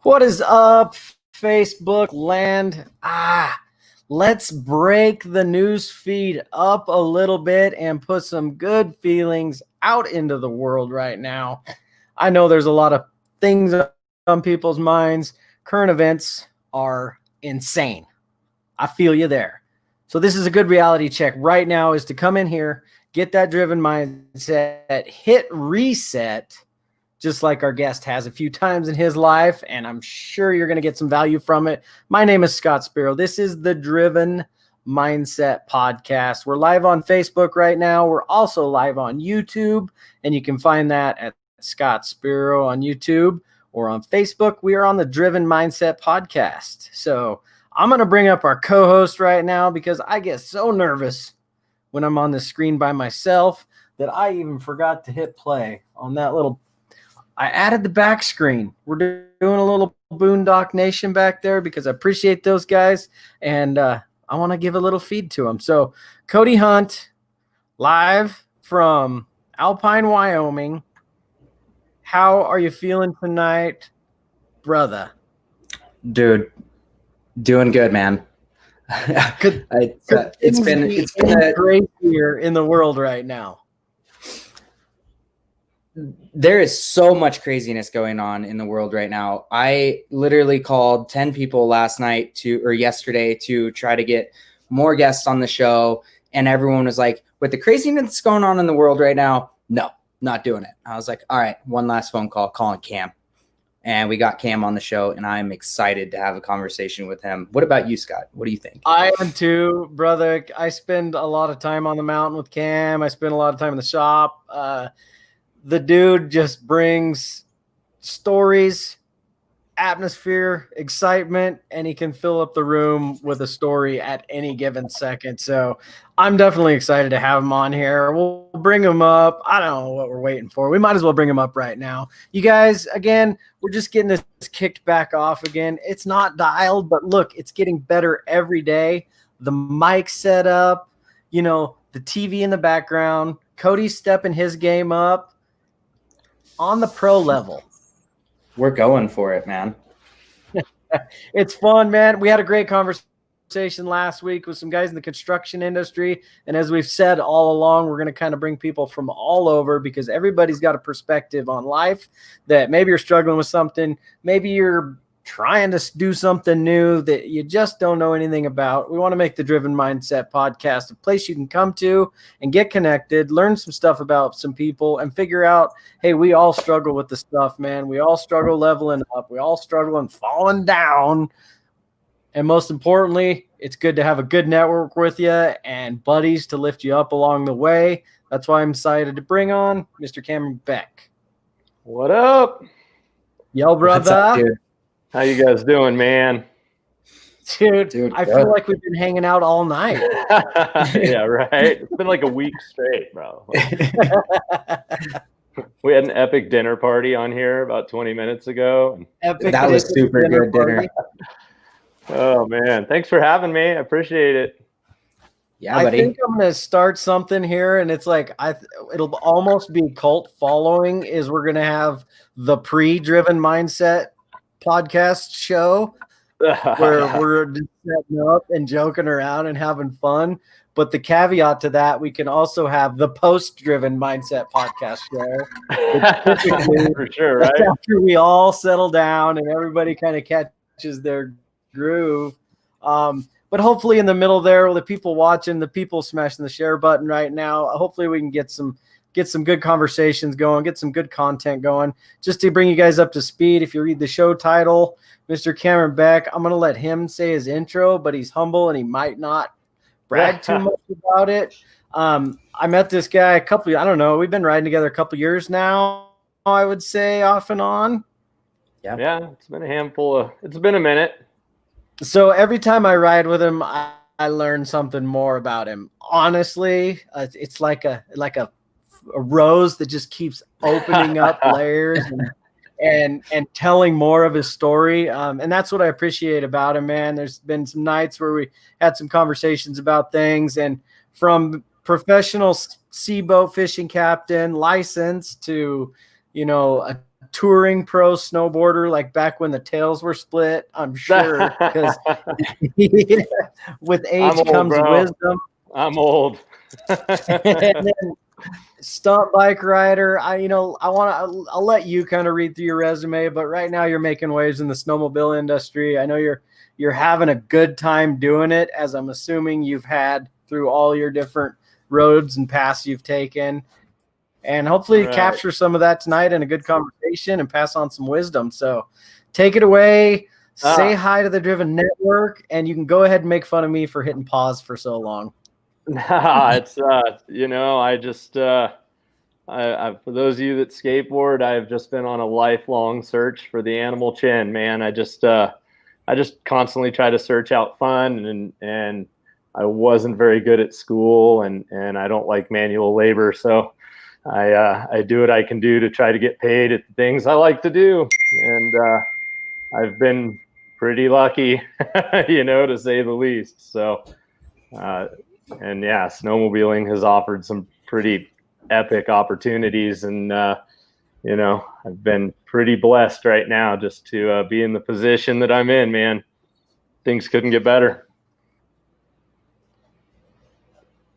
What is up, Facebook land? Let's break the news feed up a little bit and put some good feelings out into the world right now. I know there's a lot of things on people's minds. Current events are insane. I feel you there. So this is a good reality check right now, is to come in here, get that driven mindset, hit reset, just like our guest has a few times in his life, and I'm sure you're going to get some value from it. My name is Scott Spiro. This is the Driven Mindset Podcast. We're live on Facebook right now. We're also live on YouTube, and you can find that at Scott Spiro on YouTube or on Facebook. We are on the Driven Mindset Podcast. So I'm going to bring up our co-host right now because I get so nervous when I'm on the screen by myself that I even forgot to hit play on that little. I added the back screen. We're doing a little Boondock Nation back there because I appreciate those guys, and I want to give a little feed to them. So Cody Hunt, live from Alpine, Wyoming. How are you feeling tonight, brother? Dude, doing good, man. It's been a great year in the world right now. There is so much craziness going on in the world right now. I literally called 10 people yesterday to try to get more guests on the show. And everyone was like, with the craziness that's going on in the world right now, no, not doing it. I was like, all right, one last phone call, calling Cam. And we got Cam on the show, and I'm excited to have a conversation with him. What about you, Scott? What do you think? I am too, brother. I spend a lot of time on the mountain with Cam. I spend a lot of time in the shop. The dude just brings stories, atmosphere, excitement, and he can fill up the room with a story at any given second. So I'm definitely excited to have him on here. We'll bring him up. I don't know what we're waiting for. We might as well bring him up right now. You guys, again, we're just getting this kicked back off again. It's not dialed, but look, it's getting better every day. The mic set up, the TV in the background. Cody's stepping his game up. On the pro level. We're going for it, man. It's fun, man. We had a great conversation last week with some guys in the construction industry. And as we've said all along, we're going to kind of bring people from all over because everybody's got a perspective on life, that maybe you're struggling with something. Maybe you're trying to do something new that you just don't know anything about. We want to make the Driven Mindset Podcast a place you can come to and get connected, learn some stuff about some people, and figure out, hey, we all struggle with the stuff, man. We all struggle leveling up. We all struggle and falling down. And most importantly, it's good to have a good network with you and buddies to lift you up along the way. That's why I'm excited to bring on Mr. Cameron Beck. What up? Yo, brother. What's up, dude? How you guys doing, man? Dude, I feel like we've been hanging out all night. Yeah, right. It's been like a week straight, bro. We had an epic dinner party on here about 20 minutes ago. That was super good dinner. Oh, man. Thanks for having me. I appreciate it. Yeah, buddy. I think I'm going to start something here, and it's like it'll almost be cult following. Is we're going to have the pre-Driven Mindset Podcast show where we're just setting up and joking around and having fun. But the caveat to that, we can also have the post-Driven Mindset Podcast show. For sure, right? After we all settle down and everybody kind of catches their groove. But hopefully in the middle there, the people watching, the people smashing the share button right now, hopefully we can get some good conversations going, get some good content going. Just to bring you guys up to speed, if you read the show title, Mr. Cameron Beck, I'm going to let him say his intro, but he's humble and he might not brag too much about it. I met this guy we've been riding together a couple years now, I would say, off and on. Yeah, it's been it's been a minute. So every time I ride with him, I learn something more about him. Honestly, it's like a rose that just keeps opening up layers and telling more of his story. And that's what I appreciate about him, man. There's been some nights where we had some conversations about things, and from professional sea boat fishing captain license to, a touring pro snowboarder, like back when the tails were split. I'm sure, because with age old, comes bro. wisdom. I'm old. And then stunt bike rider. I'll let you kind of read through your resume, but right now you're making waves in the snowmobile industry. I know you're having a good time doing it, as I'm assuming you've had through all your different roads and paths you've taken, and hopefully capture some of that tonight in a good conversation and pass on some wisdom. So take it away. Say hi to the Driven Network, and you can go ahead and make fun of me for hitting pause for so long. Nah, it's I just for those of you that skateboard, I've just been on a lifelong search for the animal chin, man. I just constantly try to search out fun, and I wasn't very good at school, and I don't like manual labor, so I do what I can do to try to get paid at the things I like to do, and I've been pretty lucky, to say the least. So, and yeah, snowmobiling has offered some pretty epic opportunities, and I've been pretty blessed right now just to be in the position that I'm in, man. Things couldn't get better.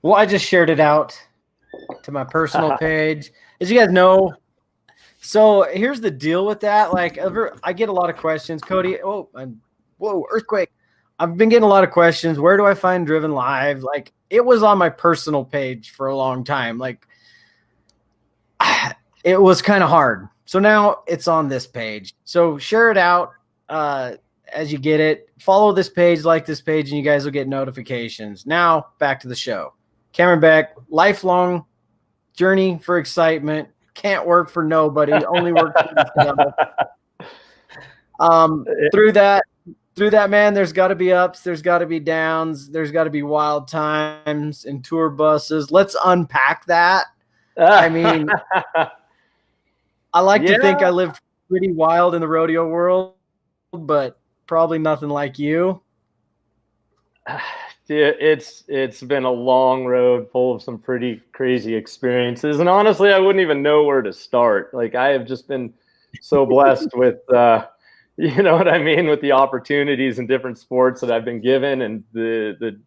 Well, I just shared it out to my personal page. As you guys know, so here's the deal with that. Like, I get a lot of questions. Cody, whoa, earthquake. I've been getting a lot of questions. Where do I find Driven Live? Like, it was on my personal page for a long time. Like, it was kind of hard. So now it's on this page. So share it out as you get it. Follow this page, like this page, and you guys will get notifications. Now, back to the show. Cameron Beck, lifelong journey for excitement. Can't work for nobody. Only work for the devil. Through that, man, there's got to be ups. There's got to be downs. There's got to be wild times and tour buses. Let's unpack that. I mean, I like to think I lived pretty wild in the rodeo world, but probably nothing like you. Yeah, it's been a long road full of some pretty crazy experiences, and honestly, I wouldn't even know where to start. Like, I have just been so blessed with, you know what I mean, with the opportunities and different sports that I've been given, and the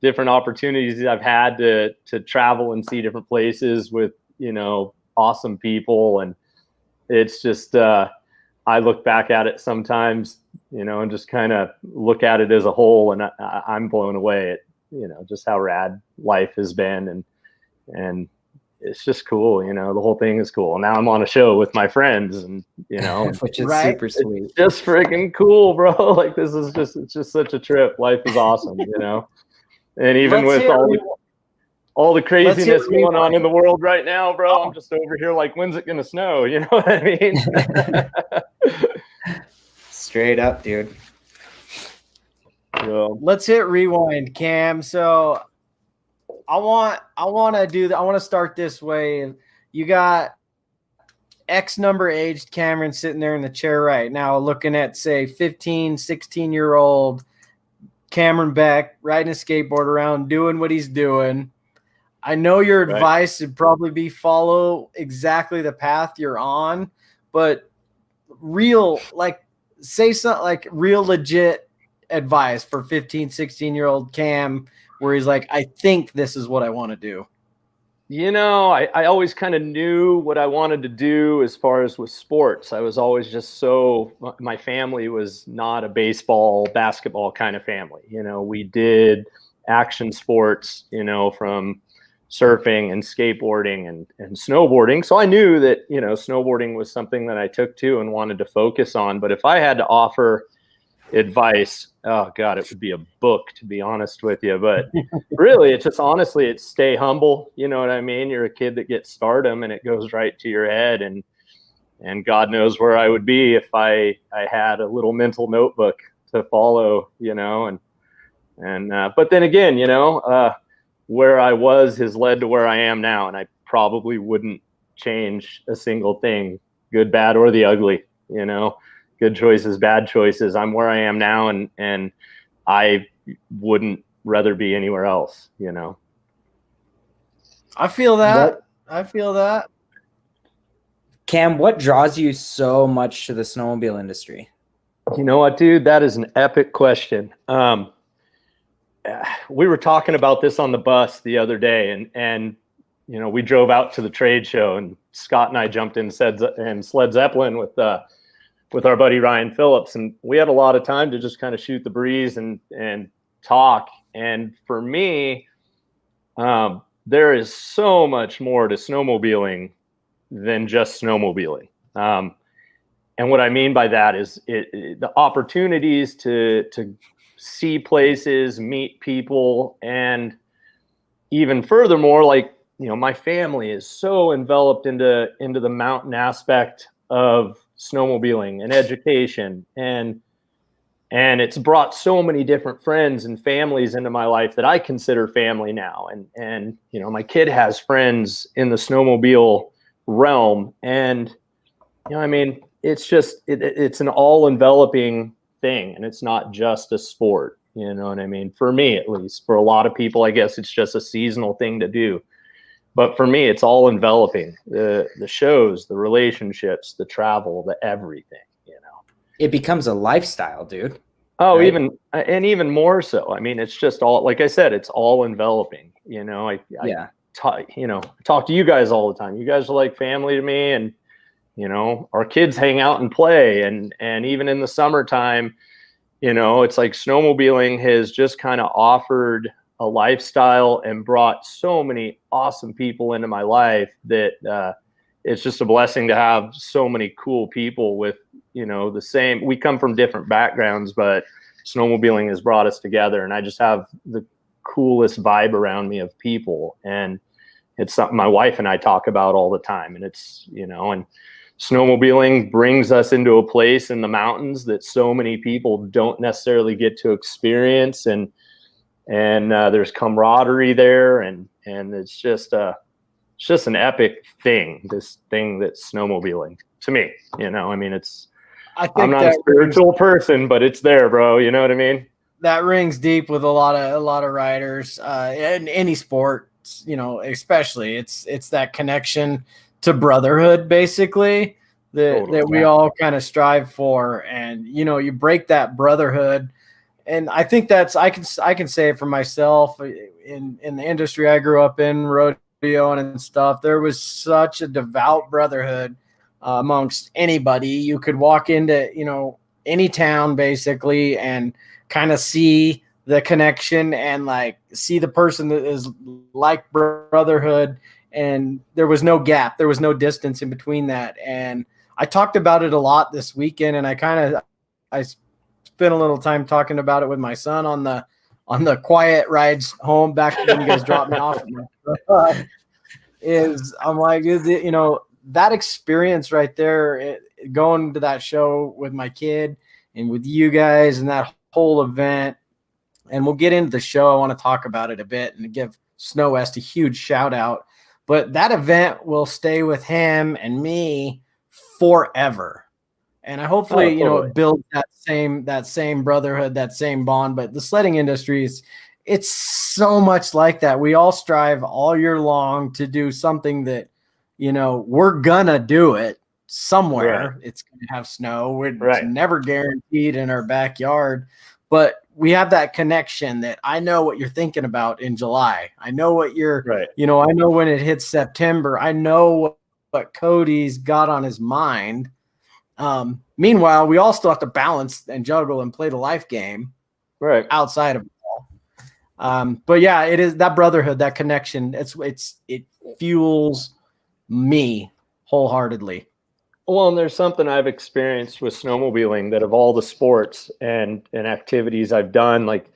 different opportunities that I've had to travel and see different places with, awesome people, and it's just I look back at it sometimes, and just kind of look at it as a whole, and I'm blown away at, just how rad life has been, and it's just cool. The whole thing is cool. Now I'm on a show with my friends, and which is right? super sweet. It's just freaking cool, bro. Like, it's just such a trip. Life is awesome, and even with all the craziness going on in the world right now, bro, I'm just over here like, when's it gonna snow? You know what I mean? Straight up, dude. So, let's hit rewind, Cam. So I want to start this way. You got X number aged Cameron sitting there in the chair right now, looking at, say, 15, 16-year-old Cameron Beck riding a skateboard around, doing what he's doing. I know your advice would probably be follow exactly the path you're on, but say something like real legit advice for 15, 16-year-old Cam, where he's like, I think this is what I want to do. I always kind of knew what I wanted to do as far as with sports. I was always just my family was not a baseball, basketball kind of family. We did action sports, from surfing and skateboarding and snowboarding. So I knew that, snowboarding was something that I took to and wanted to focus on. But if I had to offer advice, oh God, it would be a book, to be honest with you. But really, it's just, honestly, it's stay humble. You know what I mean? You're a kid that gets stardom and it goes right to your head. And God knows where I would be if I had a little mental notebook to follow, but then again, where I was has led to where I am now, and I probably wouldn't change a single thing, good, bad, or the ugly. Good choices, bad choices. I'm where I am now, and I wouldn't rather be anywhere else. I feel that. I feel that. Cam, what draws you so much to the snowmobile industry? You know what, dude? That is an epic question. We were talking about this on the bus the other day, and you know, we drove out to the trade show, and Scott and I jumped in Sled Zeppelin with our buddy Ryan Phillips, and we had a lot of time to just kind of shoot the breeze and talk. And for me, there is so much more to snowmobiling than just snowmobiling. And what I mean by that is the opportunities to see places, meet people, and even furthermore, like, you know, my family is so enveloped into the mountain aspect of snowmobiling and education, and it's brought so many different friends and families into my life that I consider family now. And you know, my kid has friends in the snowmobile realm, and you know, I mean, it's just it's an all enveloping thing, and it's not just a sport. You know what I mean? For me, at least. For a lot of people, I guess it's just a seasonal thing to do. But for me, it's all enveloping. The shows, the relationships, the travel, the everything, you know. It becomes a lifestyle, dude. Oh, right? even more so. I mean, it's just all, like I said, it's all enveloping. You know, I talk to you guys all the time. You guys are like family to me, and you know, our kids hang out and play, and even in the summertime, you know, it's like snowmobiling has just kind of offered a lifestyle and brought so many awesome people into my life that it's just a blessing to have so many cool people with, you know, we come from different backgrounds, but snowmobiling has brought us together, and I just have the coolest vibe around me of people. And it's something my wife and I talk about all the time. And it's, you know, and snowmobiling brings us into a place in the mountains that so many people don't necessarily get to experience. And there's camaraderie there, and it's just an epic thing. This thing that's snowmobiling to me, you know. I mean, I'm not a spiritual person, but it's there, bro. You know what I mean? That rings deep with a lot of riders in any sport, you know, especially it's that connection to brotherhood, basically, that we all kind of strive for. And you know, you break that brotherhood. And I think I can say it for myself in the industry I grew up in, rodeo and stuff. There was such a devout brotherhood amongst anybody. You could walk into, you know, any town basically and kind of see the connection and like see the person that is like brotherhood. And there was no gap. There was no distance in between that. And I talked about it a lot this weekend, and I spent a little time talking about it with my son on the quiet rides home back when you guys dropped me off. I'm like, you know, that experience right there, going to that show with my kid and with you guys and that whole event. And we'll get into the show. I want to talk about it a bit and give Snow West a huge shout out. But that event will stay with him and me forever. And I hopefully, you know, build that same brotherhood, that same bond. But the sledding industry it's so much like that. We all strive all year long to do something that, you know, we're gonna do it somewhere. Right. It's gonna have snow. It's never guaranteed in our backyard, but we have that connection that I know what you're thinking about in July. I know what you know, I know when it hits September. I know what Cody's got on his mind. Meanwhile, we all still have to balance and juggle and play the life game outside of it all. But yeah, it is that brotherhood, that connection. It fuels me wholeheartedly. Well, and there's something I've experienced with snowmobiling that of all the sports and activities I've done, like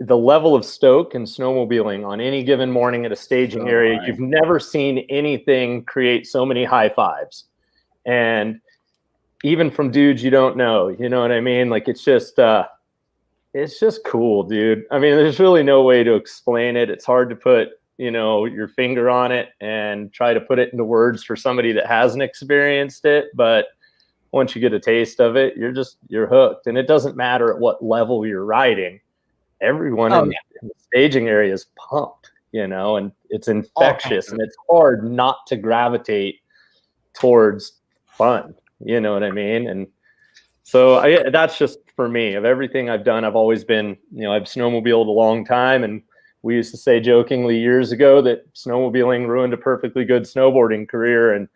the level of stoke and snowmobiling on any given morning at a staging area, you've never seen anything create so many high fives. And even from dudes you don't know, you know what I mean? Like it's just cool, dude. I mean, there's really no way to explain it. It's hard to put, you know, your finger on it and try to put it into words for somebody that hasn't experienced it. But once you get a taste of it, you're hooked. And it doesn't matter at what level you're riding. Everyone in the staging area is pumped, you know, and it's infectious, and it's hard not to gravitate towards fun. You know what I mean? And so that's just for me. Of everything I've done, I've always been, I've snowmobiled a long time, and we used to say jokingly years ago that snowmobiling ruined a perfectly good snowboarding career, and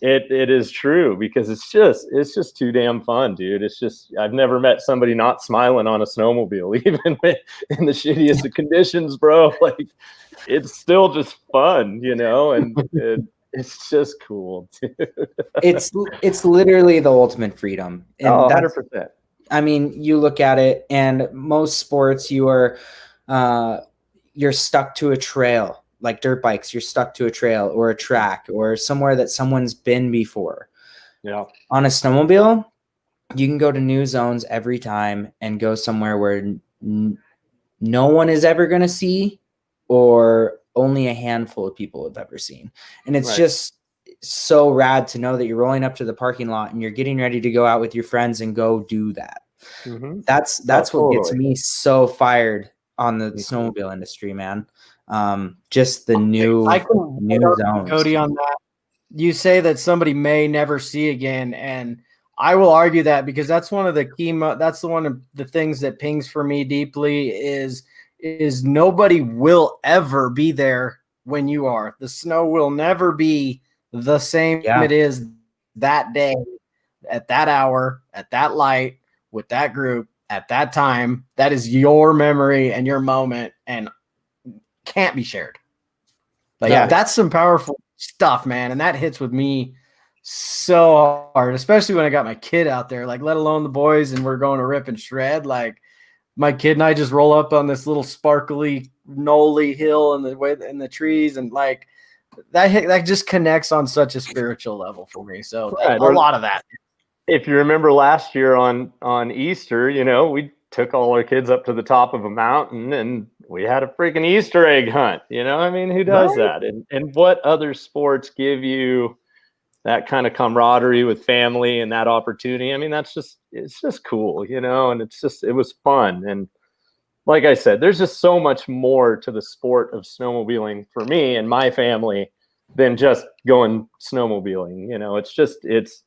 it is true, because it's just too damn fun, dude. It's just, I've never met somebody not smiling on a snowmobile, even in the shittiest of conditions, bro. Like, it's still just fun, and it's just cool, dude. It's literally the ultimate freedom. And 100%. I mean, you look at it, and most sports, you're stuck to a trail. Like dirt bikes, you're stuck to a trail or a track or somewhere that someone's been before. Yeah. On a snowmobile, you can go to new zones every time and go somewhere where no one is ever going to see, or only a handful of people have ever seen. And it's just so rad to know that you're rolling up to the parking lot and you're getting ready to go out with your friends and go do that. Mm-hmm. That's what gets me so fired on the snowmobile industry, man. Just the new zones. Cody, on that. You say that somebody may never see again, and I will argue that, because that's one of the key. That's one of the things that pings for me deeply is nobody will ever be there when you are. The snow will never be the same it is that day, at that hour, at that light, with that group, at that time. That is your memory and your moment, and can't be shared. Like, that's some powerful stuff, man. And that hits with me so hard, especially when I got my kid out there, like, let alone the boys, and we're going to rip and shred. Like, my kid and I just roll up on this little sparkly Noli hill in the trees, and like that just connects on such a spiritual level for me. So a lot of that. If you remember last year on Easter, we took all our kids up to the top of a mountain and we had a freaking Easter egg hunt. I mean, who does that? And what other sports give you that kind of camaraderie with family and that opportunity? I mean, it's just cool, and it was fun. And like I said, there's just so much more to the sport of snowmobiling for me and my family than just going snowmobiling. It's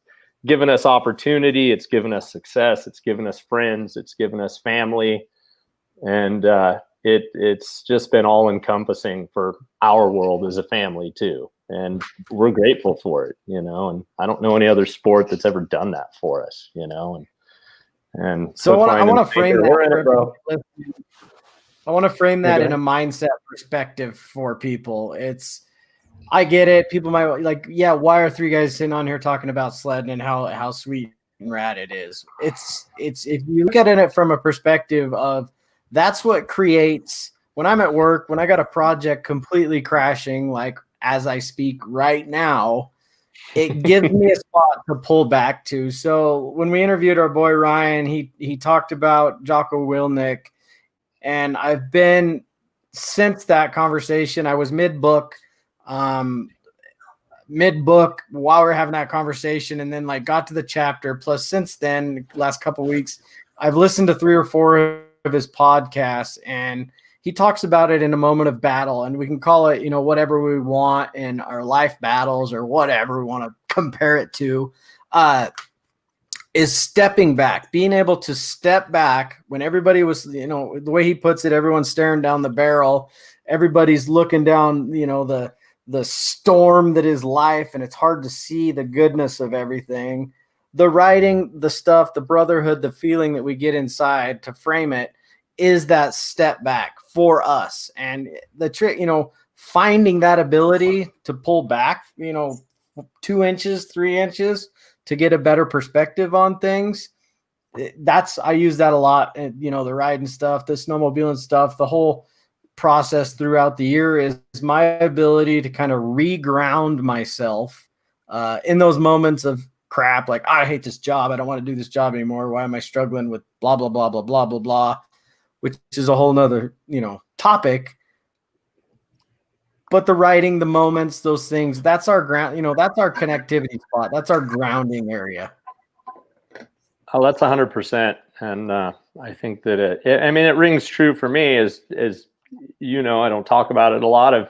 given us opportunity. It's given us success. It's given us friends. It's given us family. And it's just been all encompassing for our world as a family too. And we're grateful for it, and I don't know any other sport that's ever done that for us, and so I want to frame that. I want to frame that in a mindset perspective for people. I get it. People might like, why are three guys sitting on here talking about sledding and how sweet and rad it is? It's if you look at it from a perspective of, that's what creates, when I'm at work, when I got a project completely crashing, like as I speak right now, it gives me a spot to pull back to. So when we interviewed our boy Ryan, he talked about Jocko Willink, and I've been, since that conversation, I was mid-book while we were having that conversation, and then like got to the chapter. Plus, since then, last couple of weeks, I've listened to 3 or 4 of his podcasts, and he talks about it in a moment of battle, and we can call it, whatever we want in our life battles or whatever we want to compare it to, is stepping back, being able to step back when everybody was, the way he puts it, everyone's staring down the barrel. Everybody's looking down, the storm that is life, and it's hard to see the goodness of everything. The writing, the stuff, the brotherhood, the feeling that we get inside to frame it is that step back for us. And the trick, finding that ability to pull back, 2 inches, 3 inches to get a better perspective on things. I use that a lot. And, the riding stuff, the snowmobiling stuff, the whole process throughout the year is my ability to kind of reground myself in those moments of crap. Like, I hate this job. I don't want to do this job anymore. Why am I struggling with blah, blah, blah, blah, blah, blah, blah, which is a whole nother, topic. But the writing, the moments, those things, that's our ground, that's our connectivity spot. That's our grounding area. Oh, that's 100%. And I think that it rings true for me as I don't talk about it a lot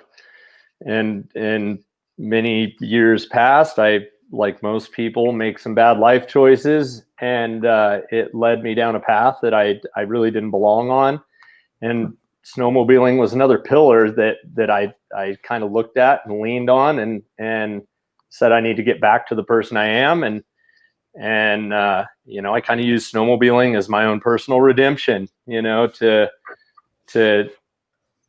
and in many years past, I like most people, make some bad life choices, and it led me down a path that I really didn't belong on. And snowmobiling was another pillar that I kind of looked at and leaned on, and said I need to get back to the person I am. And you know, I kind of use snowmobiling as my own personal redemption, you know, to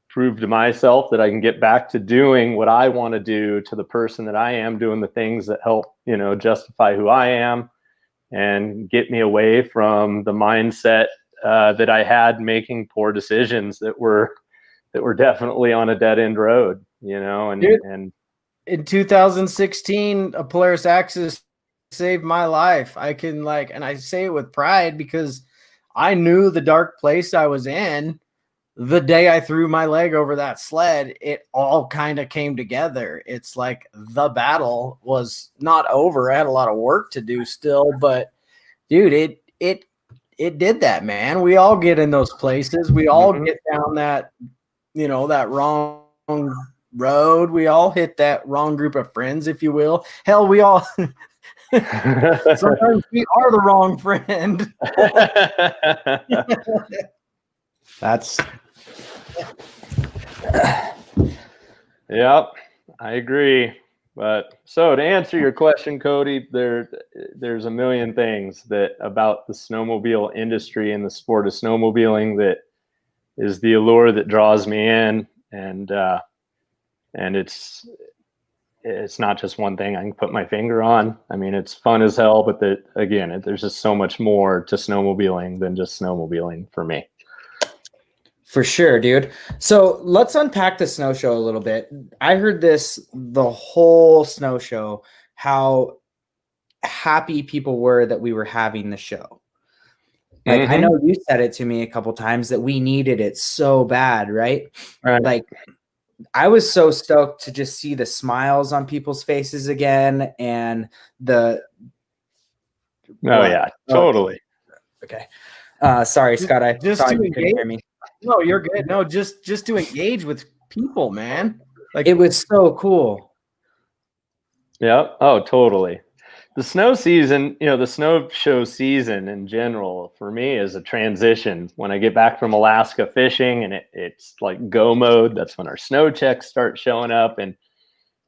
prove to myself that I can get back to doing what I want to do, to the person that I am, doing the things that help, you know, justify who I am and get me away from the mindset that I had, making poor decisions that were definitely on a dead end road, you know. And Dude, and in 2016, a Polaris Axis saved my life. I can and I say it with pride because I knew the dark place I was in. The day I threw my leg over that sled, it all kind of came together. It's like the battle was not over. I had a lot of work to do still, but dude, it did that, man. We all get in those places. We all get down that, you know, that wrong road. We all hit that wrong group of friends, if you will. Hell, we all sometimes we are the wrong friend. That's Yep, I agree. But so to answer your question, Cody, there's a million things that about the snowmobile industry and the sport of snowmobiling that is the allure that draws me in, and it's not just one thing I can put my finger on. I mean, it's fun as hell, but there's just so much more to snowmobiling than just snowmobiling for me. for sure, dude. So let's unpack the snow show a little bit. I heard the whole snow show, how happy people were that we were having the show. Like, I know you said it to me a couple times that we needed it so bad, right? Right. Like, I was so stoked to just see the smiles on people's faces again, and Oh yeah, totally. Okay. Sorry, Scott. I Just thought to you couldn't hear me. No, you're good. No, just to engage with people, man. Like, It was so cool. Yeah. Oh, totally. The snow season, you know, the snow show season in general for me is a transition. When I get back from Alaska fishing and it's like go mode, that's when our snow checks start showing up, and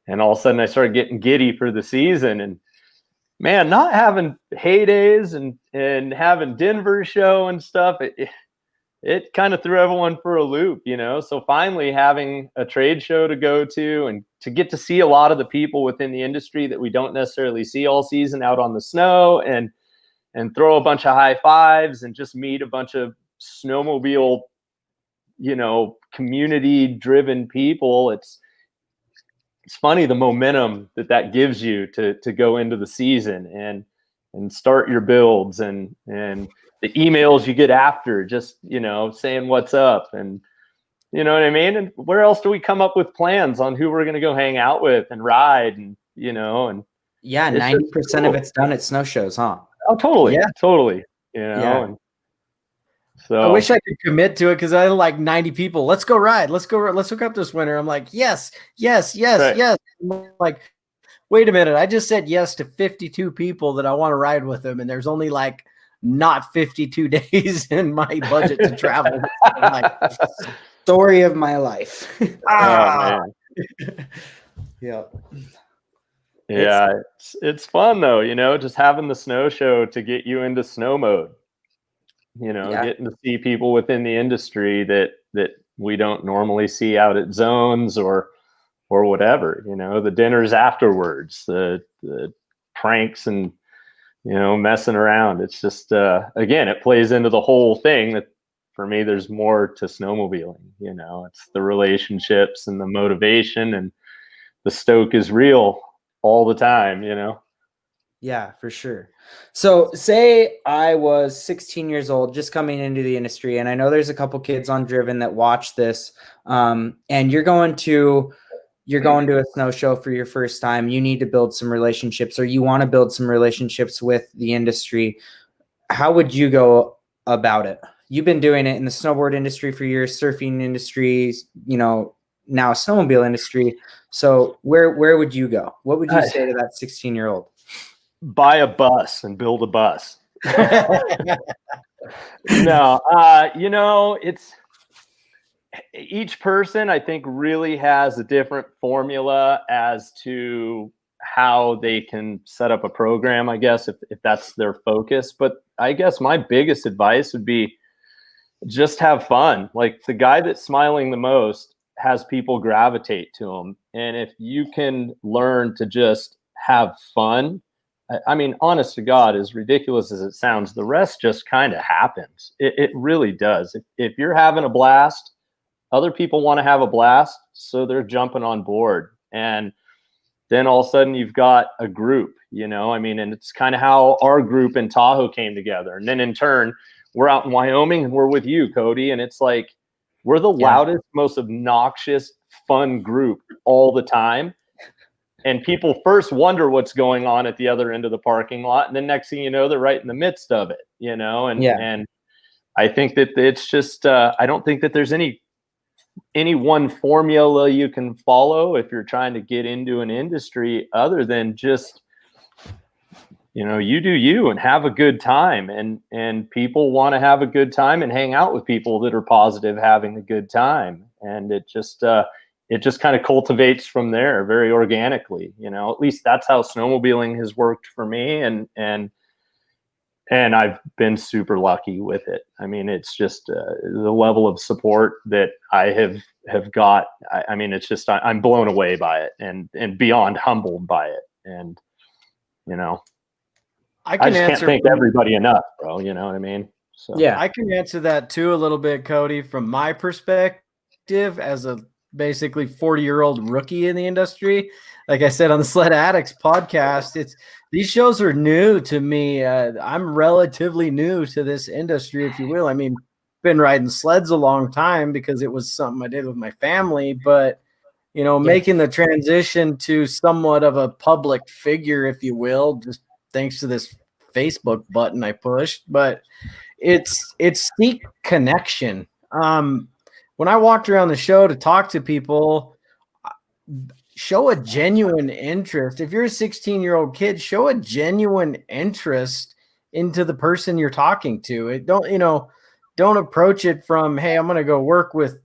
all of a sudden I started getting giddy for the season. And man, not having heydays and having Denver show and stuff, it kind of threw everyone for a loop, you know. So finally having a trade show to go to and to get to see a lot of the people within the industry that we don't necessarily see all season out on the snow, and throw a bunch of high fives and just meet a bunch of snowmobile, you know, community driven people. It's funny the momentum that gives you to go into the season and start your builds, and the emails you get after, just, you know, saying what's up, and you know what I mean? And where else do we come up with plans on who we're going to go hang out with and ride, and, you know, and Yeah, 90% of it's done at snow shows, huh? Oh, totally. Yeah. Totally. You know, Yeah. and so I wish I could commit to it because I had like 90 people. Let's go ride. Let's hook up this winter. I'm like, yes. Right. I'm like, wait a minute. I just said yes to 52 people that I want to ride with them, and there's only like not 52 days in my budget to travel. I'm like, Story of my life. oh, man. Yeah. Yeah, it's fun though, you know, just having the snow show to get you into snow mode. You know, Yeah. getting to see people within the industry that we don't normally see out at zones or whatever, you know, the dinners afterwards, the pranks and, you know, messing around. It's just again, it plays into the whole thing that for me there's more to snowmobiling, you know. It's the relationships and the motivation, and the stoke is real all the time, you know. Yeah, for sure. So say I was 16 years old, just coming into the industry, and I know there's a couple kids on Driven that watch this, and you're going to a snow show for your first time. You need to build some relationships, or you want to build some relationships with the industry. How would you go about it? You've been doing it in the snowboard industry for years, surfing industries, you know, now snowmobile industry. So where would you go? What would you say to that 16-year-old? Buy a bus and build a bus. No, it's each person, I think, really has a different formula as to how they can set up a program, I guess, if that's their focus. But I guess my biggest advice would be just have fun. Like, the guy that's smiling the most has people gravitate to him. And if you can learn to just have fun, I mean, honest to God, as ridiculous as it sounds, the rest just kind of happens. It really does. If you're having a blast, other people want to have a blast, so they're jumping on board. And then all of a sudden you've got a group, I mean, and it's kind of how our group in Tahoe came together. And then in turn, we're out in Wyoming and we're with you, Cody. And it's like, we're the loudest, most obnoxious, fun group all the time. And people first wonder what's going on at the other end of the parking lot. And then next thing you know, they're right in the midst of it, and I think that it's just, I don't think that there's any one formula you can follow if you're trying to get into an industry, other than just, you do you and have a good time. And people want to have a good time and hang out with people that are positive, having a good time. And it just kind of cultivates from there very organically. At least that's how snowmobiling has worked for me. And I've been super lucky with it. I mean, it's just the level of support that I have got. I mean, it's just, I'm blown away by it and beyond humbled by it. And, I just can't thank everybody enough, bro. You know what I mean? So yeah, I can answer that too a little bit, Cody, from my perspective as a basically 40-year-old rookie in the industry. Like I said on the Sled Addicts podcast, these shows are new to me. I'm relatively new to this industry, if you will. I mean, been riding sleds a long time because it was something I did with my family, but making the transition to somewhat of a public figure, if you will, just thanks to this Facebook button I pushed, but it's seek connection. When I walked around the show to talk to people, show a genuine interest. If you're a 16-year-old kid, show a genuine interest into the person you're talking to. Don't approach it from, hey, I'm going to go work with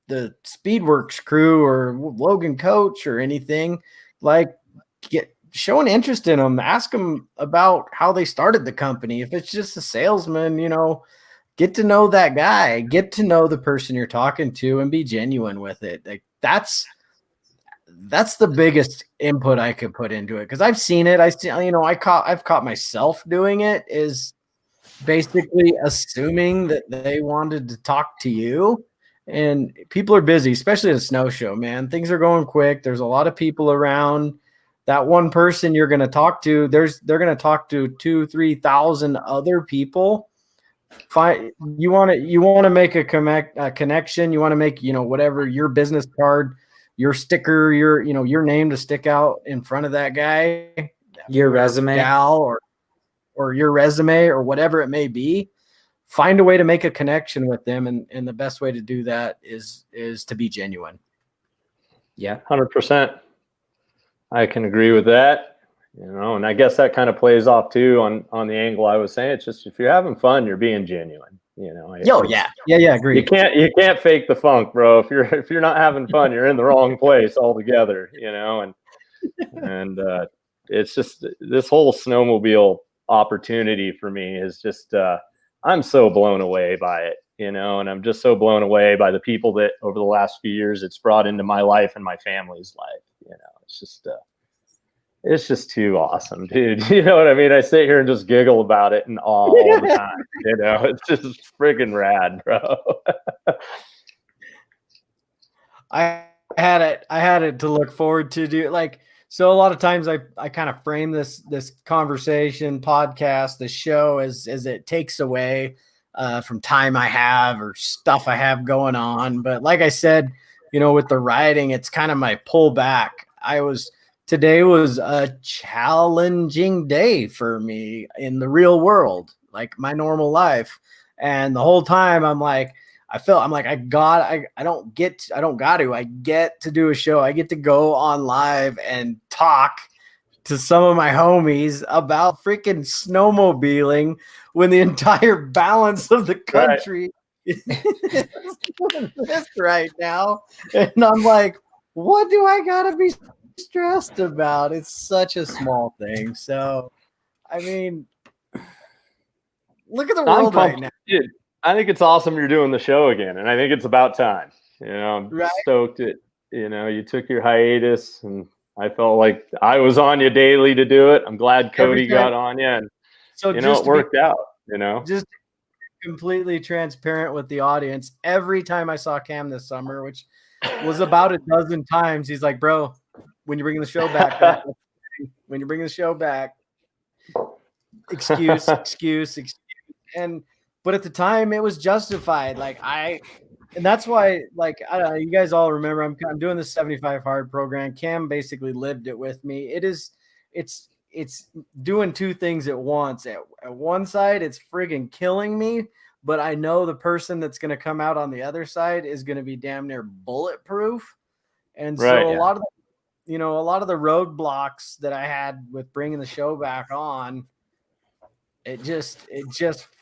the Speedworks crew or Logan Coach or anything. Like, show an interest in them. Ask them about how they started the company. If it's just a salesman, get to know that guy, get to know the person you're talking to, and be genuine with it. Like, that's the biggest input I could put into it, because I've seen it. I've caught myself doing it, is basically assuming that they wanted to talk to you. And people are busy, especially at a snow show, man. Things are going quick. There's a lot of people around. That one person you're going to talk to, they're going to talk to 2,000-3,000 other people. You want to make a connection. You want to make, whatever, your business card, your sticker, your name to stick out in front of that guy, your resume, gal, or your resume, or whatever it may be. Find a way to make a connection with them. And the best way to do that is to be genuine. Yeah. 100%. I can agree with that, and I guess that kind of plays off too on the angle I was saying. It's just, if you're having fun, you're being genuine. Agree. You can't fake the funk, bro. If you're not having fun, you're in the wrong place altogether. And it's just, this whole snowmobile opportunity for me is just, I'm so blown away by it, and I'm just so blown away by the people that over the last few years it's brought into my life and my family's life. It's just too awesome, dude. You know what I mean? I sit here and just giggle about it and all the time. It's just friggin' rad, bro. I had it to look forward to do. Like, so a lot of times I kind of frame this conversation, podcast, the show as it takes away from time I have or stuff I have going on. But like I said, with the riding, it's kind of my pullback. Today was a challenging day for me in the real world, like my normal life. And the whole time I'm like, I'm like, I get to do a show. I get to go on live and talk to some of my homies about freaking snowmobiling when the entire balance of the country is doing this right now. And I'm like, what do I gotta be stressed about? It's such a small thing. So, I mean, look at the world right now. Dude, I think it's awesome you're doing the show again, and I think it's about time. I'm stoked that you took your hiatus, and I felt like I was on you daily to do it. I'm glad Cody got on you, and so it worked out. Just completely transparent with the audience. Every time I saw Cam this summer, which was about a dozen times, he's like, "Bro, when you bring the show back, when you bring the show back, excuse." But at the time it was justified. And that's why, I don't know, you guys all remember I'm doing the 75 hard program. Cam basically lived it with me. It's doing two things at once. At one side, it's friggin' killing me, but I know the person that's going to come out on the other side is going to be damn near bulletproof. And so a lot of the roadblocks that I had with bringing the show back on, it just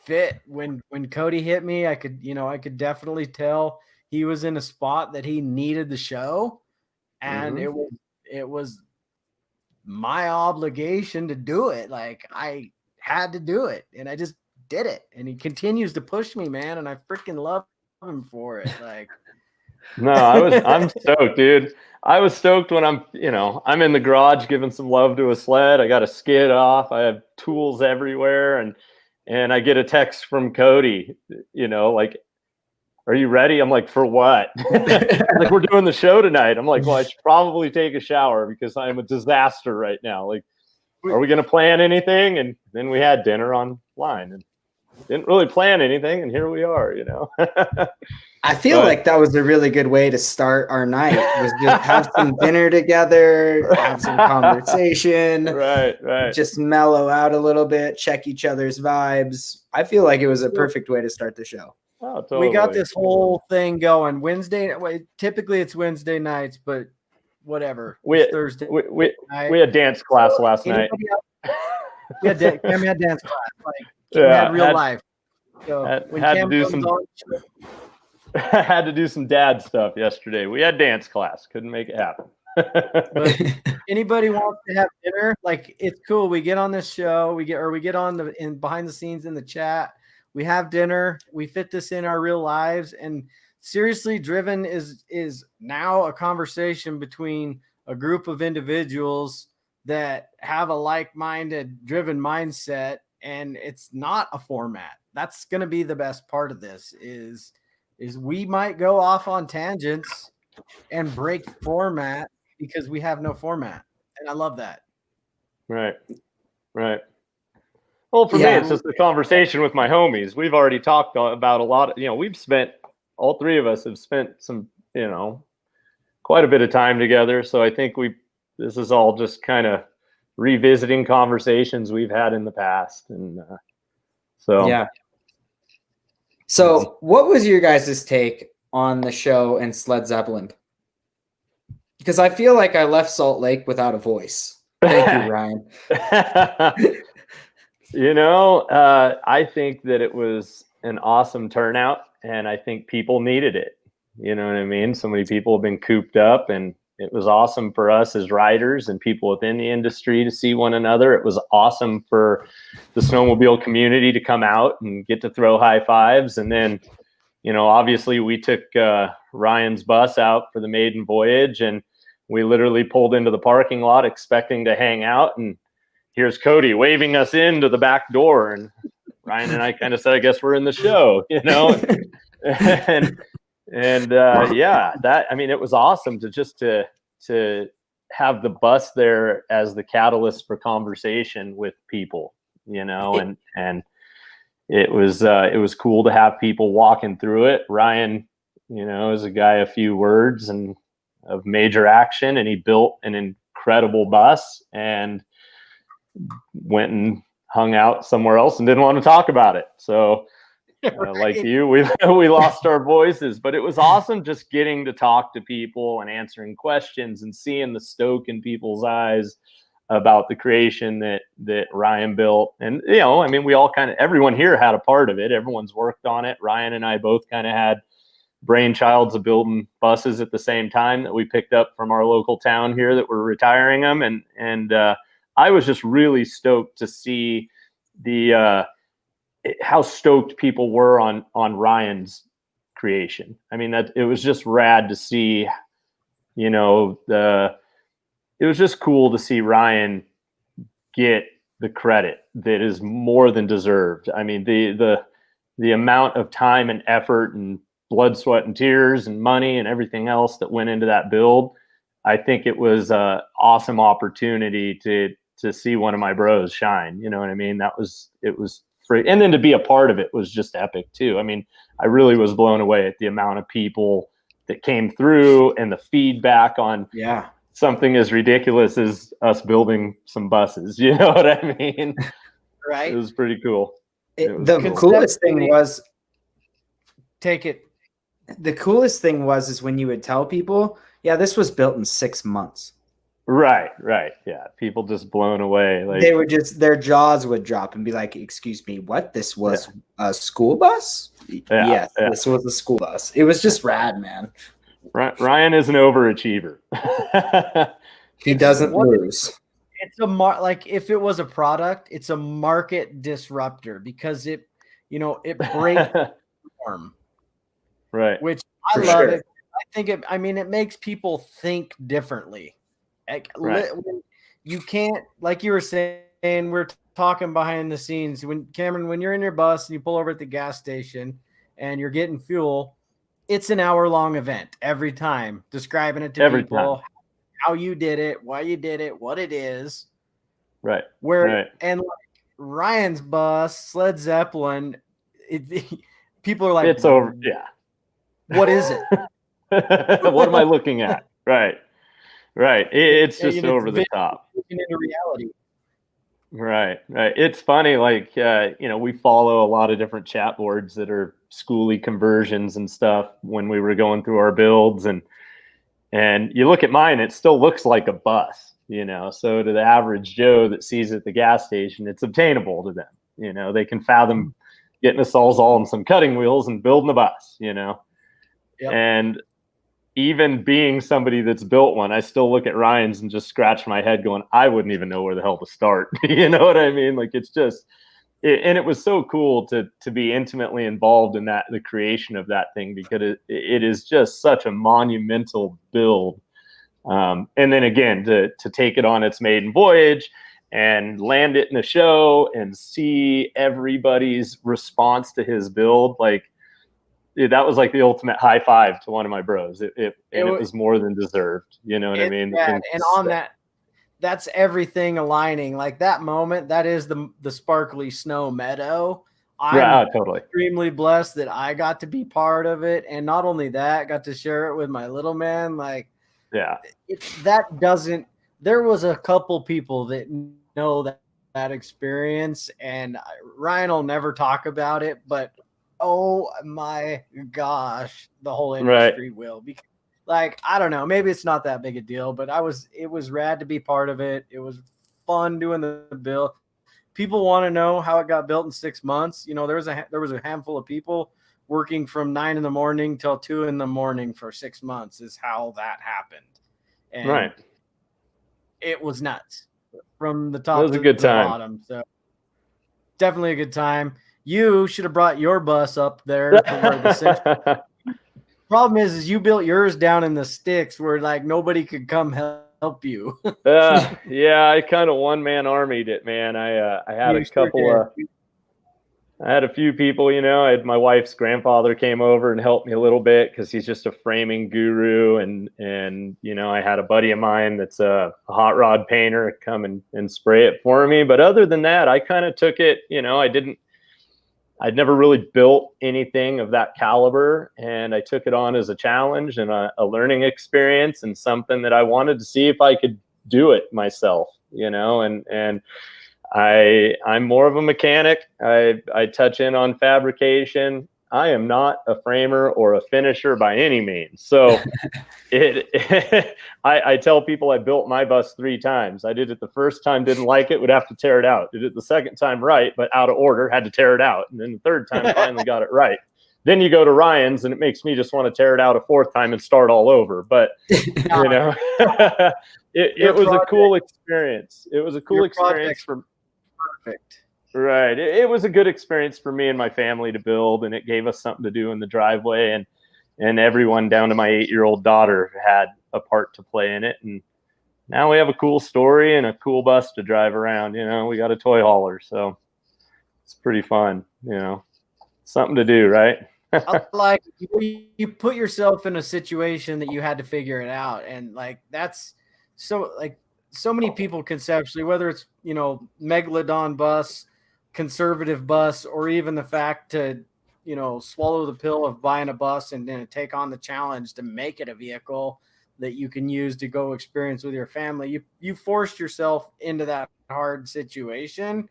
fit. When Cody hit me, I could definitely tell he was in a spot that he needed the show, and it was my obligation to do it. Like, I had to do it, and I just did it. And he continues to push me, man, and I freaking love him for it. Like, no, I'm stoked, dude. I was stoked when I'm in the garage giving some love to a sled. I got a skid off. I have tools everywhere, and I get a text from Cody, like, "Are you ready?" I'm like, "For what?" Like, "We're doing the show tonight." I'm like, "Well, I should probably take a shower because I'm a disaster right now. Like, are we going to plan anything?" And then we had dinner online and didn't really plan anything. And here we are, I feel like that was a really good way to start our night, was just have some dinner together, have some conversation, right. Just mellow out a little bit, check each other's vibes. I feel like it was a perfect way to start the show. Oh, totally. We got this whole thing going typically it's Wednesday nights, but whatever. It's Thursday. We had dance class last night. Cam had dance class. Cam had real life. So I had to do some dad stuff yesterday. We had dance class. Couldn't make it happen. But anybody wants to have dinner, it's cool. We get on this show, we get on in behind the scenes in the chat. We have dinner. We fit this in our real lives. And seriously, Driven is now a conversation between a group of individuals that have a like-minded Driven mindset, and it's not a format. That's going to be the best part of this is we might go off on tangents and break format because we have no format. And I love that. Right. Well, for me, it's just a conversation with my homies. We've already talked about a lot of, all three of us have spent some, quite a bit of time together. So I think this is all just kind of revisiting conversations we've had in the past. And yeah. So what was your guys' take on the show and Sled Zeppelin? Because I feel like I left Salt Lake without a voice. Thank you, Ryan. I think that it was an awesome turnout, and I think people needed it. You know what I mean? So many people have been cooped up, and it was awesome for us as riders and people within the industry to see one another. It was awesome for the snowmobile community to come out and get to throw high fives. And then, obviously we took Ryan's bus out for the maiden voyage, and we literally pulled into the parking lot expecting to hang out. And here's Cody waving us into the back door. And Ryan and I kind of said, I guess we're in the show, it was awesome to have the bus there as the catalyst for conversation with people, and it was cool to have people walking through it. Ryan, is a guy, a few words and of major action, and he built an incredible bus and went and hung out somewhere else and didn't want to talk about it. So Like you, we lost our voices, but it was awesome just getting to talk to people and answering questions and seeing the stoke in people's eyes about the creation that Ryan built. And, I mean, we all everyone here had a part of it. Everyone's worked on it. Ryan and I both kind of had brainchilds of building buses at the same time that we picked up from our local town here that were retiring them. And I was just really stoked to see how stoked people were on Ryan's creation. I mean, that it was just rad to see, it was just cool to see Ryan get the credit that is more than deserved. I mean, the amount of time and effort and blood, sweat, and tears and money and everything else that went into that build. I think it was an awesome opportunity to see one of my bros shine. You know what I mean? It was free. And then to be a part of it was just epic too. I mean, I really was blown away at the amount of people that came through and the feedback on something as ridiculous as us building some buses. You know what I mean? Right. It was pretty cool. The coolest thing was the coolest thing was when you would tell people, this was built in 6 months. Right. Yeah. People just blown away. Like they would their jaws would drop and be like, excuse me, what? This was a school bus? Yes, this was a school bus. It was just rad, man. Ryan is an overachiever. He doesn't lose. It's like if it was a product, it's a market disruptor because it breaks the norm. Right. Which I love it. I think it makes people think differently. Like, you can't, like you were saying, we're talking behind the scenes. Cameron, when you're in your bus and you pull over at the gas station and you're getting fuel, it's an hour-long event every time, describing it to people, how you did it, why you did it, what it is. Right. And like Ryan's bus, Led Zeppelin, people are like, it's over. Yeah. What is it? What am I looking at? Right. It's just over the top. Into reality. Right. It's funny. Like, we follow a lot of different chat boards that are schooly conversions and stuff when we were going through our builds, and you look at mine, it still looks like a bus, so to the average Joe that sees it at the gas station, it's obtainable to them. They can fathom getting a Sawzall and some cutting wheels and building a bus, Yep. And even being somebody that's built one, I still look at Ryan's and just scratch my head going, I wouldn't even know where the hell to start. You know what I mean? Like, it's just, and it was so cool to be intimately involved in the creation of that thing, because it is just such a monumental build. And then again, to take it on its maiden voyage and land it in a show and see everybody's response to his build, like, that was like the ultimate high five to one of my bros. It was more than deserved. You know what I mean? And on that's everything aligning. Like that moment, that is the sparkly snow meadow. I'm totally extremely blessed that I got to be part of it. And not only that, got to share it with my little man. Like, there was a couple people that know that experience, and Ryan will never talk about it, but oh my gosh, the whole industry will. Because, like, I don't know, maybe it's not that big a deal, but it was rad to be part of it. It was fun doing the build. People want to know how it got built in 6 months. There was a handful of people working from 9 a.m. till 2 a.m. for 6 months is how that happened. And it was nuts from the top to the bottom. So definitely a good time. You should have brought your bus up there to where the problem is you built yours down in the sticks where like nobody could come help you. I kind of one-man armied it, man. I had I had a few people, I had my wife's grandfather came over and helped me a little bit because he's just a framing guru. And I had a buddy of mine that's a hot rod painter come and spray it for me. But other than that, I kind of took it, I'd never really built anything of that caliber, and I took it on as a challenge and a learning experience and something that I wanted to see if I could do it myself, and I'm more of a mechanic. I touch in on fabrication. I am not a framer or a finisher by any means. So I tell people I built my bus 3 times. I did it the first time, didn't like it, would have to tear it out. Did it the second time right, but out of order, had to tear it out. And then the third time finally got it right. Then you go to Ryan's and it makes me just want to tear it out a 4th time and start all over. But it was a cool experience. It was a cool experience for perfect. Right. It was a good experience for me and my family to build, and it gave us something to do in the driveway, and everyone down to my 8-year-old daughter had a part to play in it. And now we have a cool story and a cool bus to drive around. We got a toy hauler, so it's pretty fun, something to do, right? Like you put yourself in a situation that you had to figure it out. And like, that's so many people conceptually, whether it's, Megalodon bus, conservative bus, or even the fact to, swallow the pill of buying a bus and then take on the challenge to make it a vehicle that you can use to go experience with your family. You forced yourself into that hard situation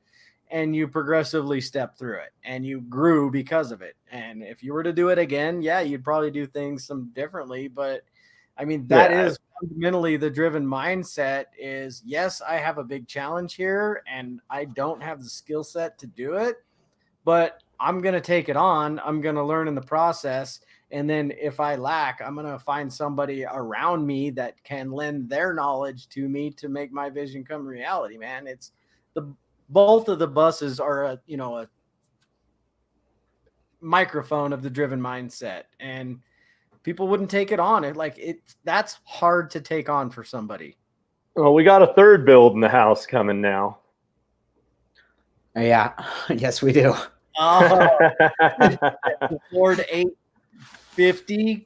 and you progressively stepped through it and you grew because of it. And if you were to do it again, yeah, you'd probably do things some differently. But I mean, that is fundamentally the driven mindset is, yes, I have a big challenge here and I don't have the skill set to do it, but I'm going to take it on. I'm going to learn in the process. And then if I lack, I'm going to find somebody around me that can lend their knowledge to me to make my vision come reality, man. It's both of the buses are a microphone of the driven mindset, and people wouldn't take it on. That's hard to take on for somebody. Well, we got a 3rd build in the house coming now. Yeah. Yes, we do. Ford 850.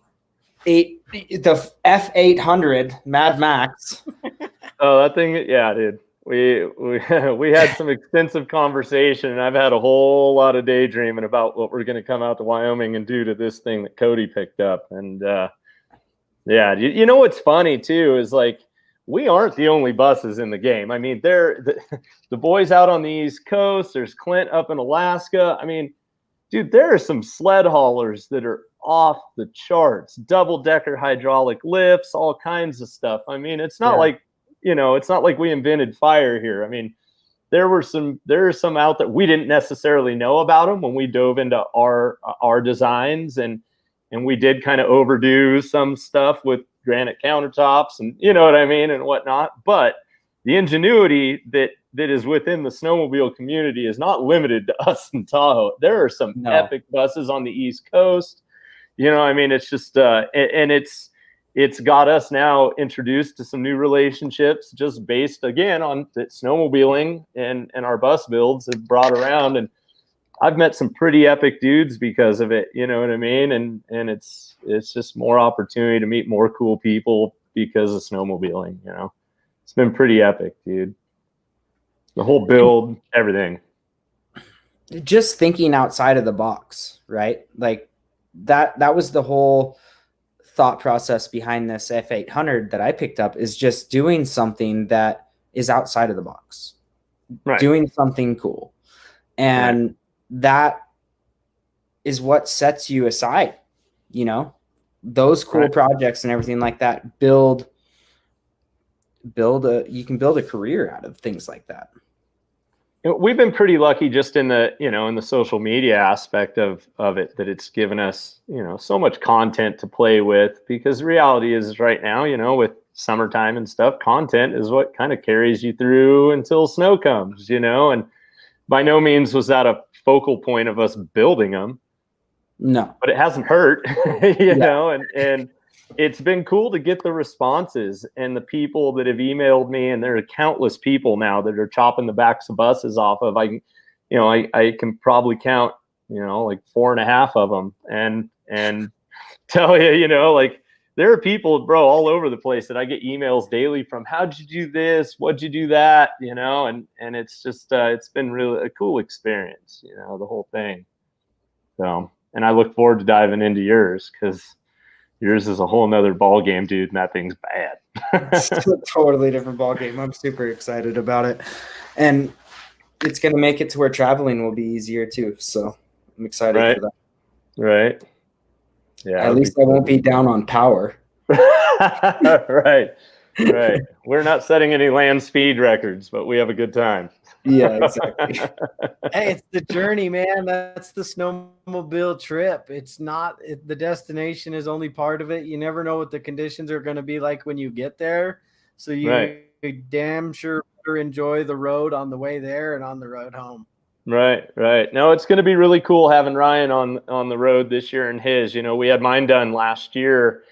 The F800 Mad Max. Oh, that thing. Yeah, dude. We had some extensive conversation, and I've had a whole lot of daydreaming about what we're going to come out to Wyoming and do to this thing that Cody picked up. And what's funny too is like, we aren't the only buses in the game. I mean, the boys out on the East Coast. There's Clint up in Alaska. I mean, dude, there are some sled haulers that are off the charts. Double-decker hydraulic lifts, all kinds of stuff. I mean, it's not like, it's not like we invented fire here. I mean, there are some out there. We didn't necessarily know about them when we dove into our designs, and we did kind of overdo some stuff with granite countertops and what I mean and whatnot. But the ingenuity that is within the snowmobile community is not limited to us in Tahoe. There are some epic buses on the East Coast. I mean, it's just and it's got us now introduced to some new relationships just based again on that snowmobiling and our bus builds have brought around. And I've met some pretty epic dudes because of it. You know what I mean? And it's just more opportunity to meet more cool people because of snowmobiling. It's been pretty epic, dude. The whole build, everything. Just thinking outside of the box, right? Like that was the whole thought process behind this F800 that I picked up, is just doing something that is outside of the box, right? Doing something cool. And that is what sets you aside, those cool projects and everything like that. You can build a career out of things like that. We've been pretty lucky just in the, in the social media aspect of it, that it's given us, so much content to play with, because the reality is right now, with summertime and stuff, content is what kind of carries you through until snow comes, and by no means was that a focal point of us building them. No, but it hasn't hurt, and it's been cool to get the responses and the people that have emailed me, and there are countless people now that are chopping the backs of buses off of. I can probably count, like 4.5 of them, and tell you, like there are people, bro, all over the place that I get emails daily from. How'd you do this? What'd you do that? And it's just it's been really a cool experience, the whole thing. So, and I look forward to diving into yours, because yours is a whole nother ball game, dude, and that thing's bad. It's a totally different ball game. I'm super excited about it. And it's going to make it to where traveling will be easier too. So I'm excited Right. for that. Right. Yeah. At least I won't be down on power. Right. Right. We're not setting any land speed records, but we have a good time. Yeah, exactly. Hey, it's the journey, man. That's the snowmobile trip. It's not the destination is only part of it. You never know what the conditions are going to be like when you get there. So you damn sure better enjoy the road on the way there and on the road home. Right, right. No, it's going to be really cool having Ryan on the road this year and his. You know, we had mine done last year,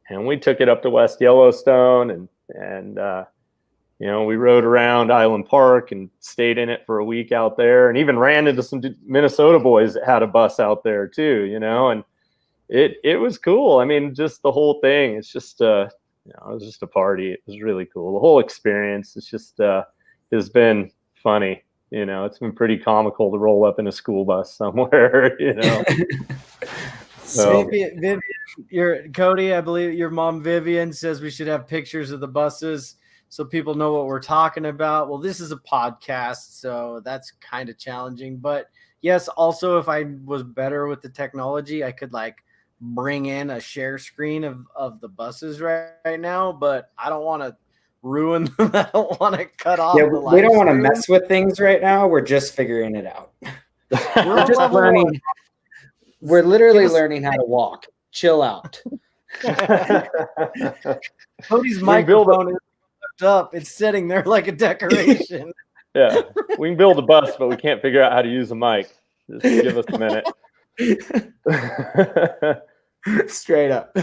and we took it up to West Yellowstone, and you know, we rode around Island Park and stayed in it for a week out there, and even ran into some Minnesota boys that had a bus out there too. You know, and it was cool. I mean, just the whole thing. It's just you know, it was just a party. It was really cool. The whole experience. It's just has been funny. You know, it's been pretty comical to roll up in a school bus somewhere, you know. So Vivian, Cody, I believe your mom Vivian says we should have pictures of the buses so people know what we're talking about. Well, this is a podcast, so that's kind of challenging. But yes, also if I was better with the technology, I could like bring in a share screen of the buses right now, but I don't want to ruin them. I don't want to cut off. Yeah, the we don't want to stream. mess with things right now. We're just figuring it out. We're just learning. We're literally learning how to walk. Chill out. Cody's microphone is up. It's sitting there like a decoration. Yeah, we can build a bus, but we can't figure out how to use a mic. Just give us a minute. Straight up.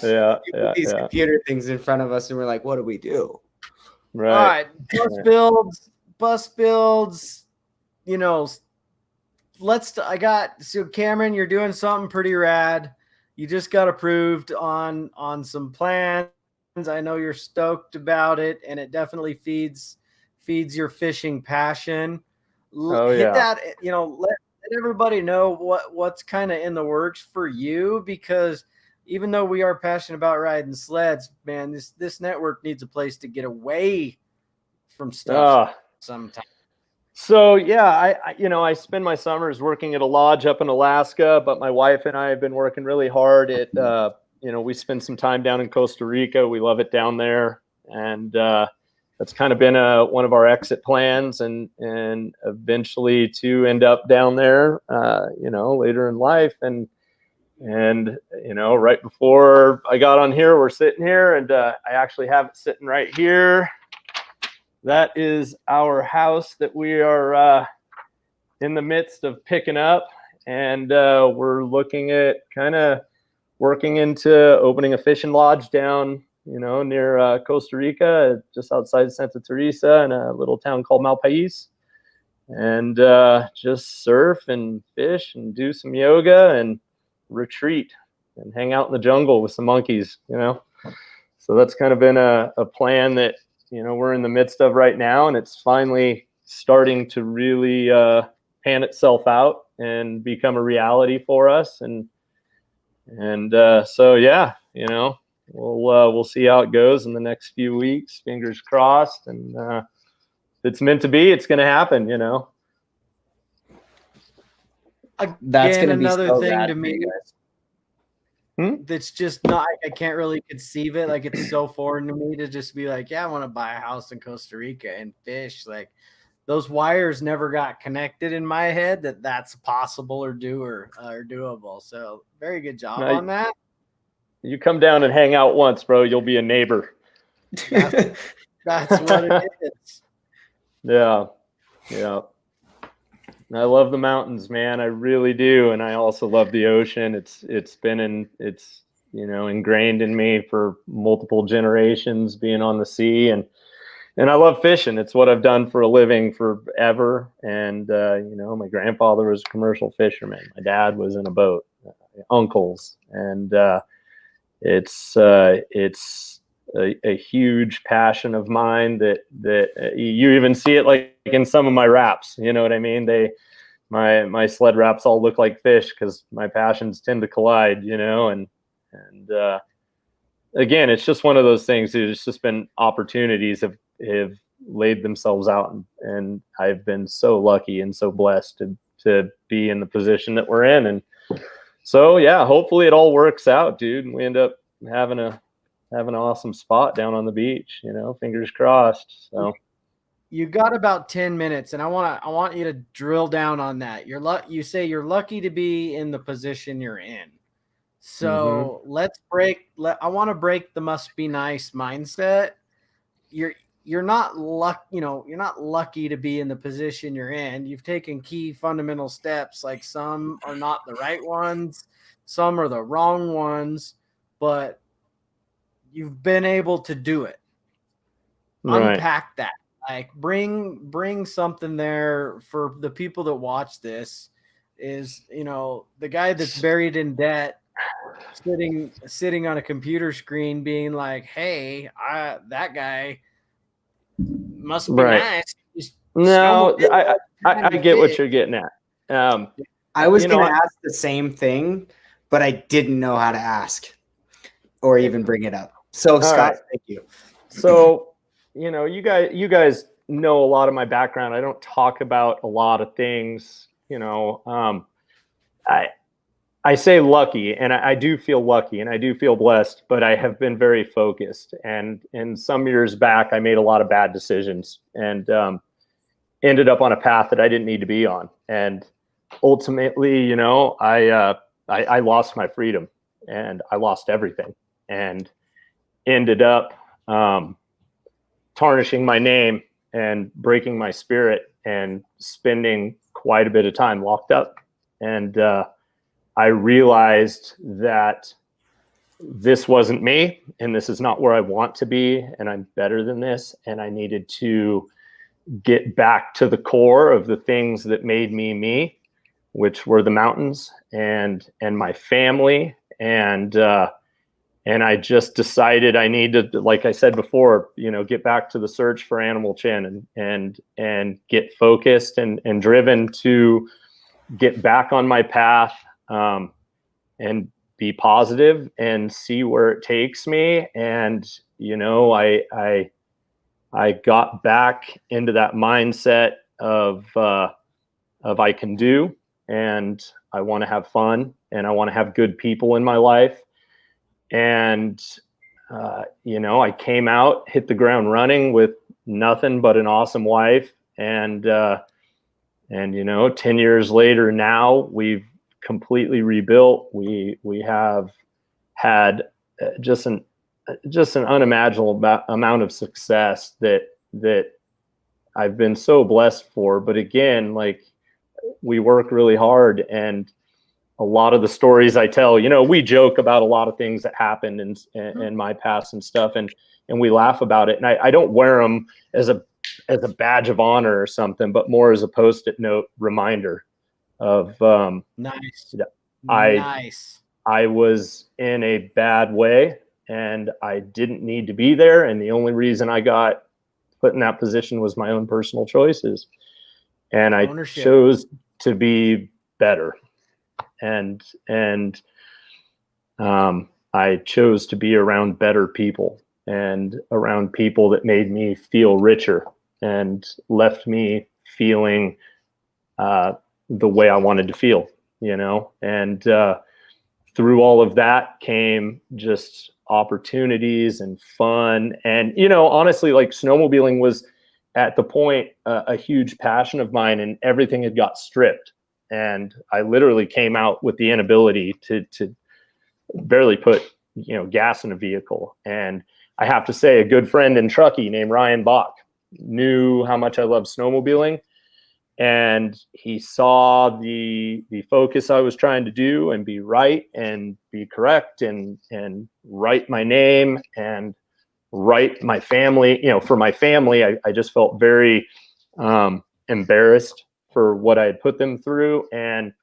Yeah, these computer things in front of us, and we're like, "What do we do?" Right. All right, bus builds. You know, so Cameron, you're doing something pretty rad. You just got approved on some plans. I know you're stoked about it, and it definitely feeds your fishing passion. Hit that, you know, let everybody know what's kind of in the works for you, because even though we are passionate about riding sleds, man, this network needs a place to get away from stuff sometimes. So yeah, I spend my summers working at a lodge up in Alaska, but my wife and I have been working really hard at we spend some time down in Costa Rica. We love it down there, and that's kind of been one of our exit plans, and eventually to end up down there, later in life. And right before I got on here, we're sitting here, and I actually have it sitting right here. That is our house that we are in the midst of picking up, and we're looking at kind of working into opening a fishing lodge down, near Costa Rica, just outside Santa Teresa, in a little town called Malpais, and just surf and fish and do some yoga and retreat and hang out in the jungle with some monkeys, So that's kind of been a plan that we're in the midst of right now, and it's finally starting to really pan itself out and become a reality for us. And so yeah, we'll see how it goes in the next few weeks. Fingers crossed, and if it's meant to be, it's going to happen. That's going to be another so thing rad to me. That's just not, I can't really conceive it. Like, it's so foreign to me to just be like, yeah, I want to buy a house in Costa Rica and fish. Like, those wires never got connected in my head that's possible or doable. So very good job on that. You come down and hang out once, bro. You'll be a neighbor. That's what it is. Yeah. I love the mountains, man. I really do, and I also love the ocean. It's been ingrained in me for multiple generations, being on the sea, and I love fishing. It's what I've done for a living forever. And my grandfather was a commercial fisherman. My dad was in a boat, uncles, and it's a huge passion of mine that you even see it like in some of my raps. You know what I mean? My sled raps all look like fish because my passions tend to collide, and again, it's just one of those things. There's just been opportunities have laid themselves out, and I've been so lucky and so blessed to be in the position that we're in. And so, yeah, hopefully it all works out, dude. And we end up having an awesome spot down on the beach, fingers crossed. So you got about 10 minutes, and I want you to drill down on that. You say you're lucky to be in the position you're in. So I want to break the must be nice mindset. You're not lucky to be in the position you're in. You've taken key fundamental steps. Like, some are not the right ones, some are the wrong ones, but you've been able to do it. Right. Unpack that. Like, bring something there for the people that watch this. Is, the guy that's buried in debt, sitting on a computer screen being like, hey, that guy must be nice. No, I get what you're getting at. I was going to ask the same thing, but I didn't know how to ask or even bring it up. So Scott, thank you. So, you guys know a lot of my background. I don't talk about a lot of things, I say lucky, and I do feel lucky, and I do feel blessed, but I have been very focused. And some years back, I made a lot of bad decisions and ended up on a path that I didn't need to be on. And ultimately, I lost my freedom, and I lost everything, and ended up tarnishing my name and breaking my spirit and spending quite a bit of time locked up. And I realized that this wasn't me, and this is not where I want to be, and I'm better than this. And I needed to get back to the core of the things that made me me, which were the mountains and my family. And I just decided I needed, like I said before, get back to the search for Animal Chin and get focused and driven to get back on my path. And be positive and see where it takes me. And, I got back into that mindset of I can do, and I want to have fun, and I want to have good people in my life. And, I came out, hit the ground running with nothing but an awesome wife. And 10 years later now, we've completely rebuilt. We have had just an unimaginable amount of success that I've been so blessed for. But again, like, we work really hard, and a lot of the stories I tell, we joke about a lot of things that happened in my past and stuff, and we laugh about it. And I don't wear them as a badge of honor or something, but more as a Post-it note reminder of nice. I was in a bad way, and I didn't need to be there. And the only reason I got put in that position was my own personal choices. And I chose to be better. And I chose to be around better people, and around people that made me feel richer and left me feeling the way I wanted to feel, and through all of that came just opportunities and fun. And, honestly, like, snowmobiling was at the point a huge passion of mine, and everything had got stripped. And I literally came out with the inability to barely put, gas in a vehicle. And I have to say, a good friend in Truckee named Ryan Bach knew how much I loved snowmobiling. And he saw the focus I was trying to do and be right and be correct and write my name and write my family. For my family, I just felt very embarrassed for what I had put them through. And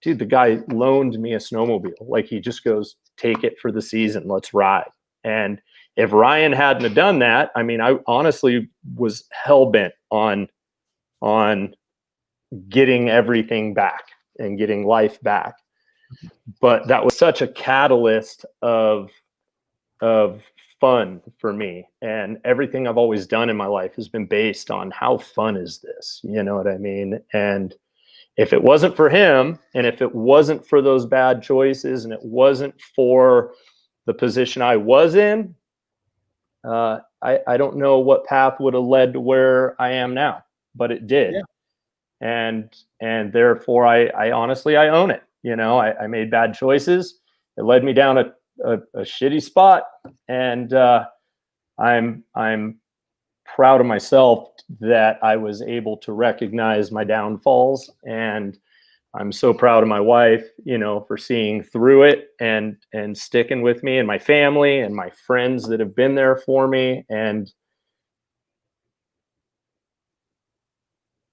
dude, the guy loaned me a snowmobile. Like, he just goes, take it for the season, let's ride. And if Ryan hadn't have done that, I mean, I honestly was hell-bent on getting everything back and getting life back. But that was such a catalyst of fun for me, and everything I've always done in my life has been based on how fun is this, you know what I mean? And if it wasn't for him, and if it wasn't for those bad choices, and it wasn't for the position I was in, I don't know what path would have led to where I am now, but it did. Yeah. And therefore I honestly, I own it. You know, I made bad choices. It led me down a shitty spot. And I'm proud of myself that I was able to recognize my downfalls. And I'm so proud of my wife, you know, for seeing through it and sticking with me, and my family and my friends that have been there for me. And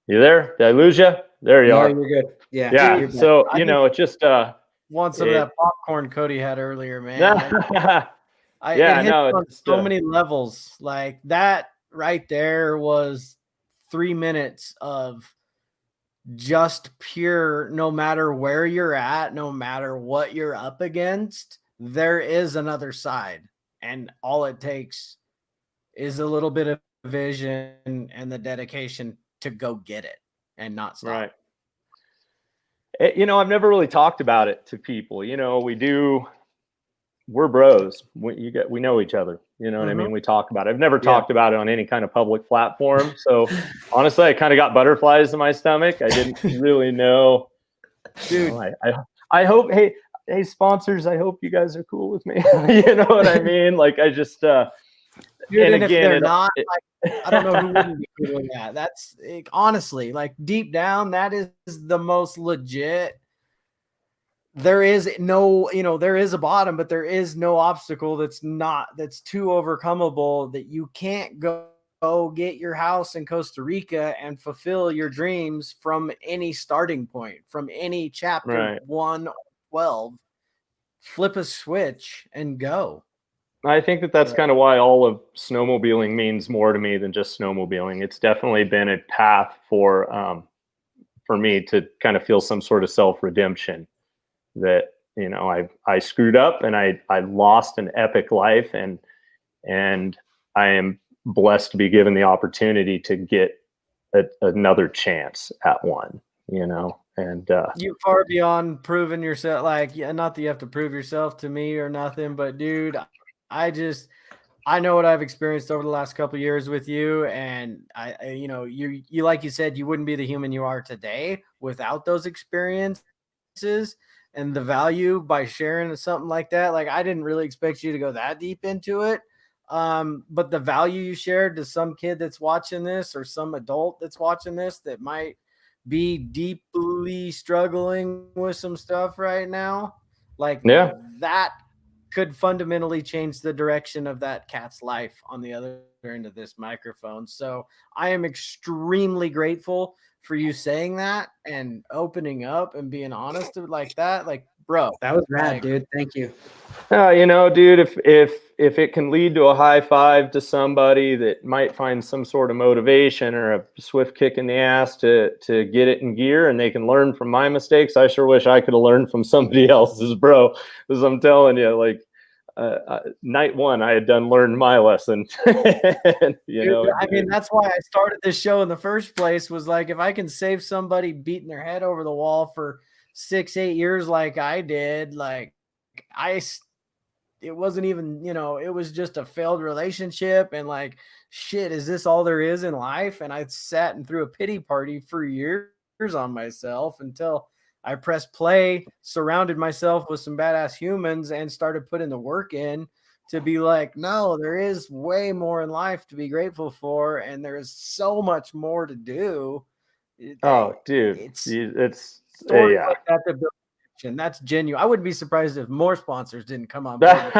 you there? Did I lose you? There you No, are. you're good. Yeah. Yeah. you're back. So, I you know, it just, want some of that popcorn Cody had earlier, man. yeah, It hit no, on it's so many levels. Like that right there was 3 minutes of just pure, no matter where you're at, no matter what you're up against, there is another side. And all it takes is a little bit of vision and the dedication to go get it and not stop. right. You know, I've never really talked about it to people. You know, we're bros. We know each other. You know what I mean? We talk about it. I've never talked about it on any kind of public platform. So honestly, I kind of got butterflies in my stomach. I didn't really know. Dude, I hope, hey, sponsors, I hope you guys are cool with me. You know what I mean? Like, I just, Dude, and again, if they're not, like, I don't know who wouldn't be doing that. That's honestly, like, deep down, that is the most legit. There is no, you know, there is a bottom, but there is no obstacle that's too overcomable that you can't go get your house in Costa Rica and fulfill your dreams from any starting point, from any chapter 1 or 12. Flip a switch and go. I think that's kind of why all of snowmobiling means more to me than just snowmobiling. It's definitely been a path for me to kind of feel some sort of self-redemption, that, you know, I screwed up and I lost an epic life, and I am blessed to be given the opportunity to get another chance at one, you know. And you far beyond proving yourself. Like, yeah, not that you have to prove yourself to me or nothing, but dude, I know what I've experienced over the last couple of years with you, and I you know, you like you said, you wouldn't be the human you are today without those experiences and the value by sharing something like that. Like, I didn't really expect you to go that deep into it. But the value you shared to some kid that's watching this, or some adult that's watching this that might be deeply struggling with some stuff right now, like that could fundamentally change the direction of that cat's life on the other end of this microphone. So I am extremely grateful for you saying that and opening up and being honest like that. Like, bro, that was rad, dude. Thank you. You know, dude, if it can lead to a high five to somebody that might find some sort of motivation or a swift kick in the ass to get it in gear, and they can learn from my mistakes, I sure wish I could have learned from somebody else's, bro. Because I'm telling you, like, night one, I had learned my lesson. You know, I mean, that's why I started this show in the first place, was like, if I can save somebody beating their head over the wall for 6-8 years like I did, like, it wasn't even, you know, it was just a failed relationship, and like, shit, is this all there is in life? And I sat and threw a pity party for years on myself until I pressed play, surrounded myself with some badass humans, and started putting the work in to be like, no, there is way more in life to be grateful for, and there is so much more to do. Oh, dude, it's stories like that build connection. That's genuine. I wouldn't be surprised if more sponsors didn't come on board.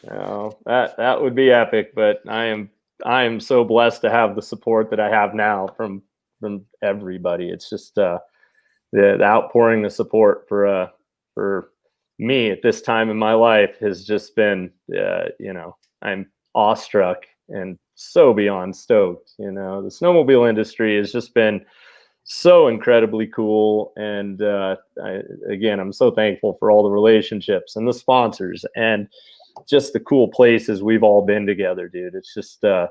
No, that would be epic. But I am so blessed to have the support that I have now from everybody. It's just the outpouring, the support for me at this time in my life has just been, you know, I'm awestruck and so beyond stoked. You know, the snowmobile industry has just been so incredibly cool. And I'm so thankful for all the relationships and the sponsors. And just the cool places we've all been together, dude. It's just the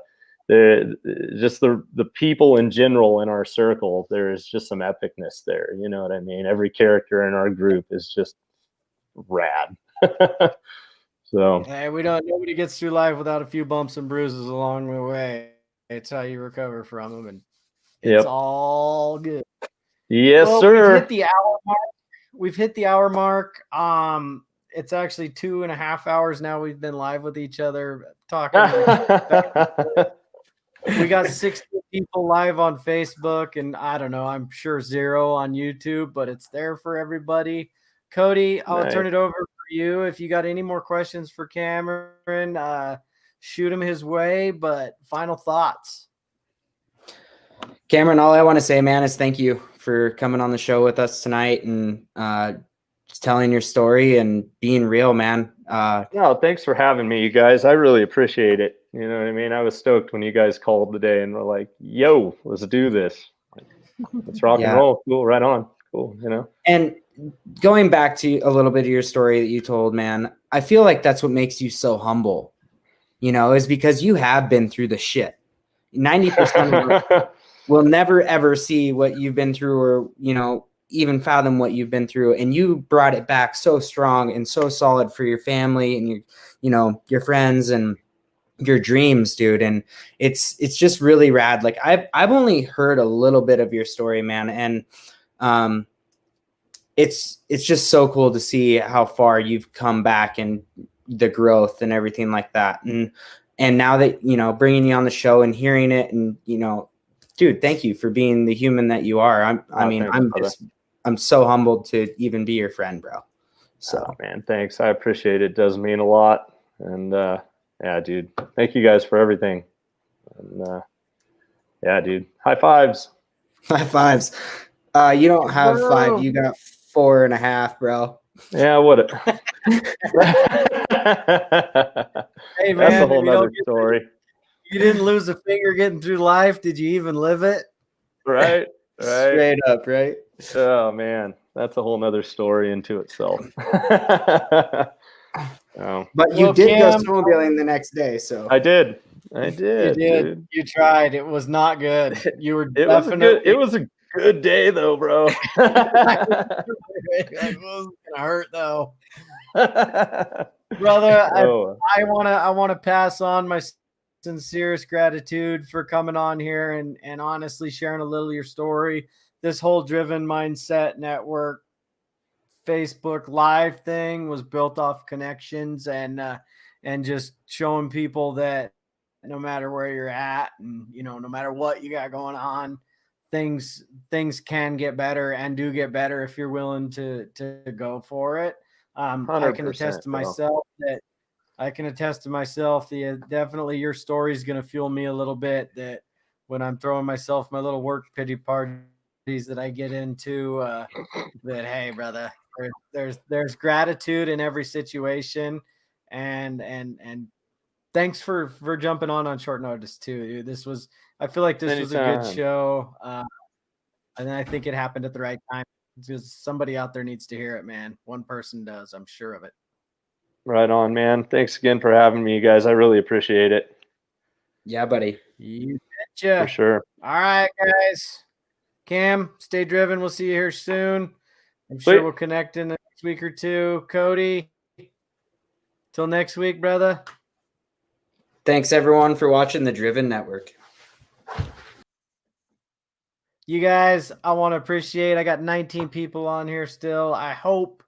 people in general in our circle. There's just some epicness there. You know what I mean? Every character in our group is just rad. So hey, nobody gets through life without a few bumps and bruises along the way. It's how you recover from them, and it's all good. Yes, well, sir. We've hit the hour mark. It's actually 2.5 hours now we've been live with each other talking. We got 60 people live on Facebook, and I don't know, I'm sure 0 on YouTube, but it's there for everybody. Cody, I'll turn it over for you. If you got any more questions for Cameron, shoot him his way, but final thoughts. Cameron, all I want to say, man, is thank you for coming on the show with us tonight and just telling your story and being real, man. No, thanks for having me, you guys. I really appreciate it. You know what I mean? I was stoked when you guys called today and were like, yo, let's do this. Let's rock and roll. Cool, right on. Cool, you know? And going back to a little bit of your story that you told, man, I feel like that's what makes you so humble, you know, is because you have been through the shit. 90% of will never, ever see what you've been through or, you know, even fathom what you've been through. And you brought it back so strong and so solid for your family and your, you know, your friends and your dreams, dude. And it's just really rad. Like I've only heard a little bit of your story, man. And it's just so cool to see how far you've come back and the growth and everything like that. And now that, you know, bringing you on the show and hearing it and, you know, dude, thank you for being the human that you are. I'm so humbled to even be your friend, bro. So man, thanks. I appreciate it. It does mean a lot. And yeah, dude, thank you guys for everything. And yeah, dude, high fives. High fives. You don't have 5, you got 4.5, bro. Yeah, what? Hey, man, that's a whole other story. You didn't lose a finger getting through life. Did you even live it? Right. Straight up, right? Oh man, that's a whole nother story into itself. But you did go snowmobiling the next day, so I did. You did. Dude. You tried. It was not good. You were It was a good day though, bro. It was gonna hurt though. Brother, I wanna pass on my sincerest gratitude for coming on here and honestly sharing a little of your story. This whole Driven Mindset Network Facebook Live thing was built off connections and just showing people that no matter where you're at and, you know, no matter what you got going on, things can get better and do get better if you're willing to go for it. I can attest to myself that definitely your story is going to fuel me a little bit, that when I'm throwing myself my little work pity parties that I get into, that, hey, brother, there's gratitude in every situation. And thanks for jumping on short notice too, dude. I feel like this was a good show. And I think it happened at the right time because somebody out there needs to hear it, man. One person does, I'm sure of it. Right on, man. Thanks again for having me, you guys. I really appreciate it. Yeah, buddy. You betcha. For sure. All right, guys. Cam, stay driven. We'll see you here soon. I'm sure we'll connect in the next week or two. Cody, till next week, brother. Thanks, everyone, for watching the Driven Network. You guys, I want to appreciate, I got 19 people on here still. I hope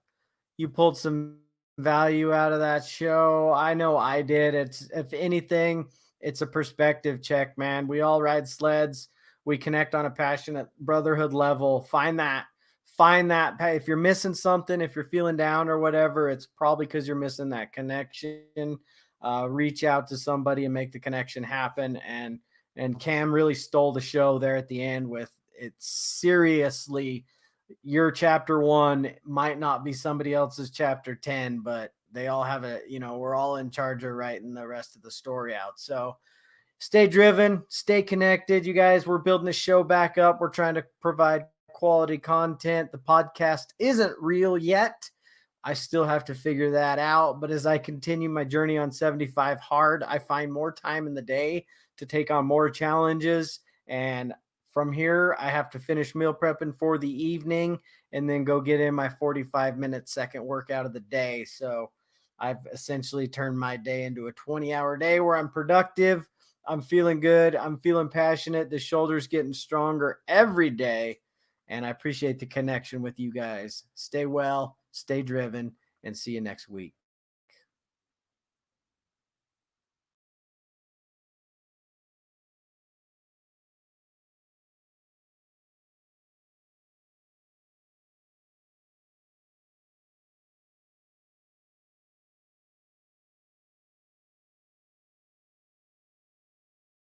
you pulled some value out of that show. I know I did. If anything, it's a perspective check, man. We all ride sleds. We connect on a passionate brotherhood level. Find that. If you're missing something, if you're feeling down or whatever, it's probably because you're missing that connection. Reach out to somebody and make the connection happen. And Cam really stole the show there at the end with it. Seriously, your chapter 1 might not be somebody else's chapter 10, but they all have we're all in charge of writing the rest of the story out. So stay driven, stay connected. You guys, we're building the show back up. We're trying to provide quality content. The podcast isn't real yet. I still have to figure that out. But as I continue my journey on 75 hard, I find more time in the day to take on more challenges. And from here, I have to finish meal prepping for the evening and then go get in my 45-minute second workout of the day. So I've essentially turned my day into a 20-hour day where I'm productive. I'm feeling good. I'm feeling passionate. The shoulder's getting stronger every day. And I appreciate the connection with you guys. Stay well, stay driven, and see you next week.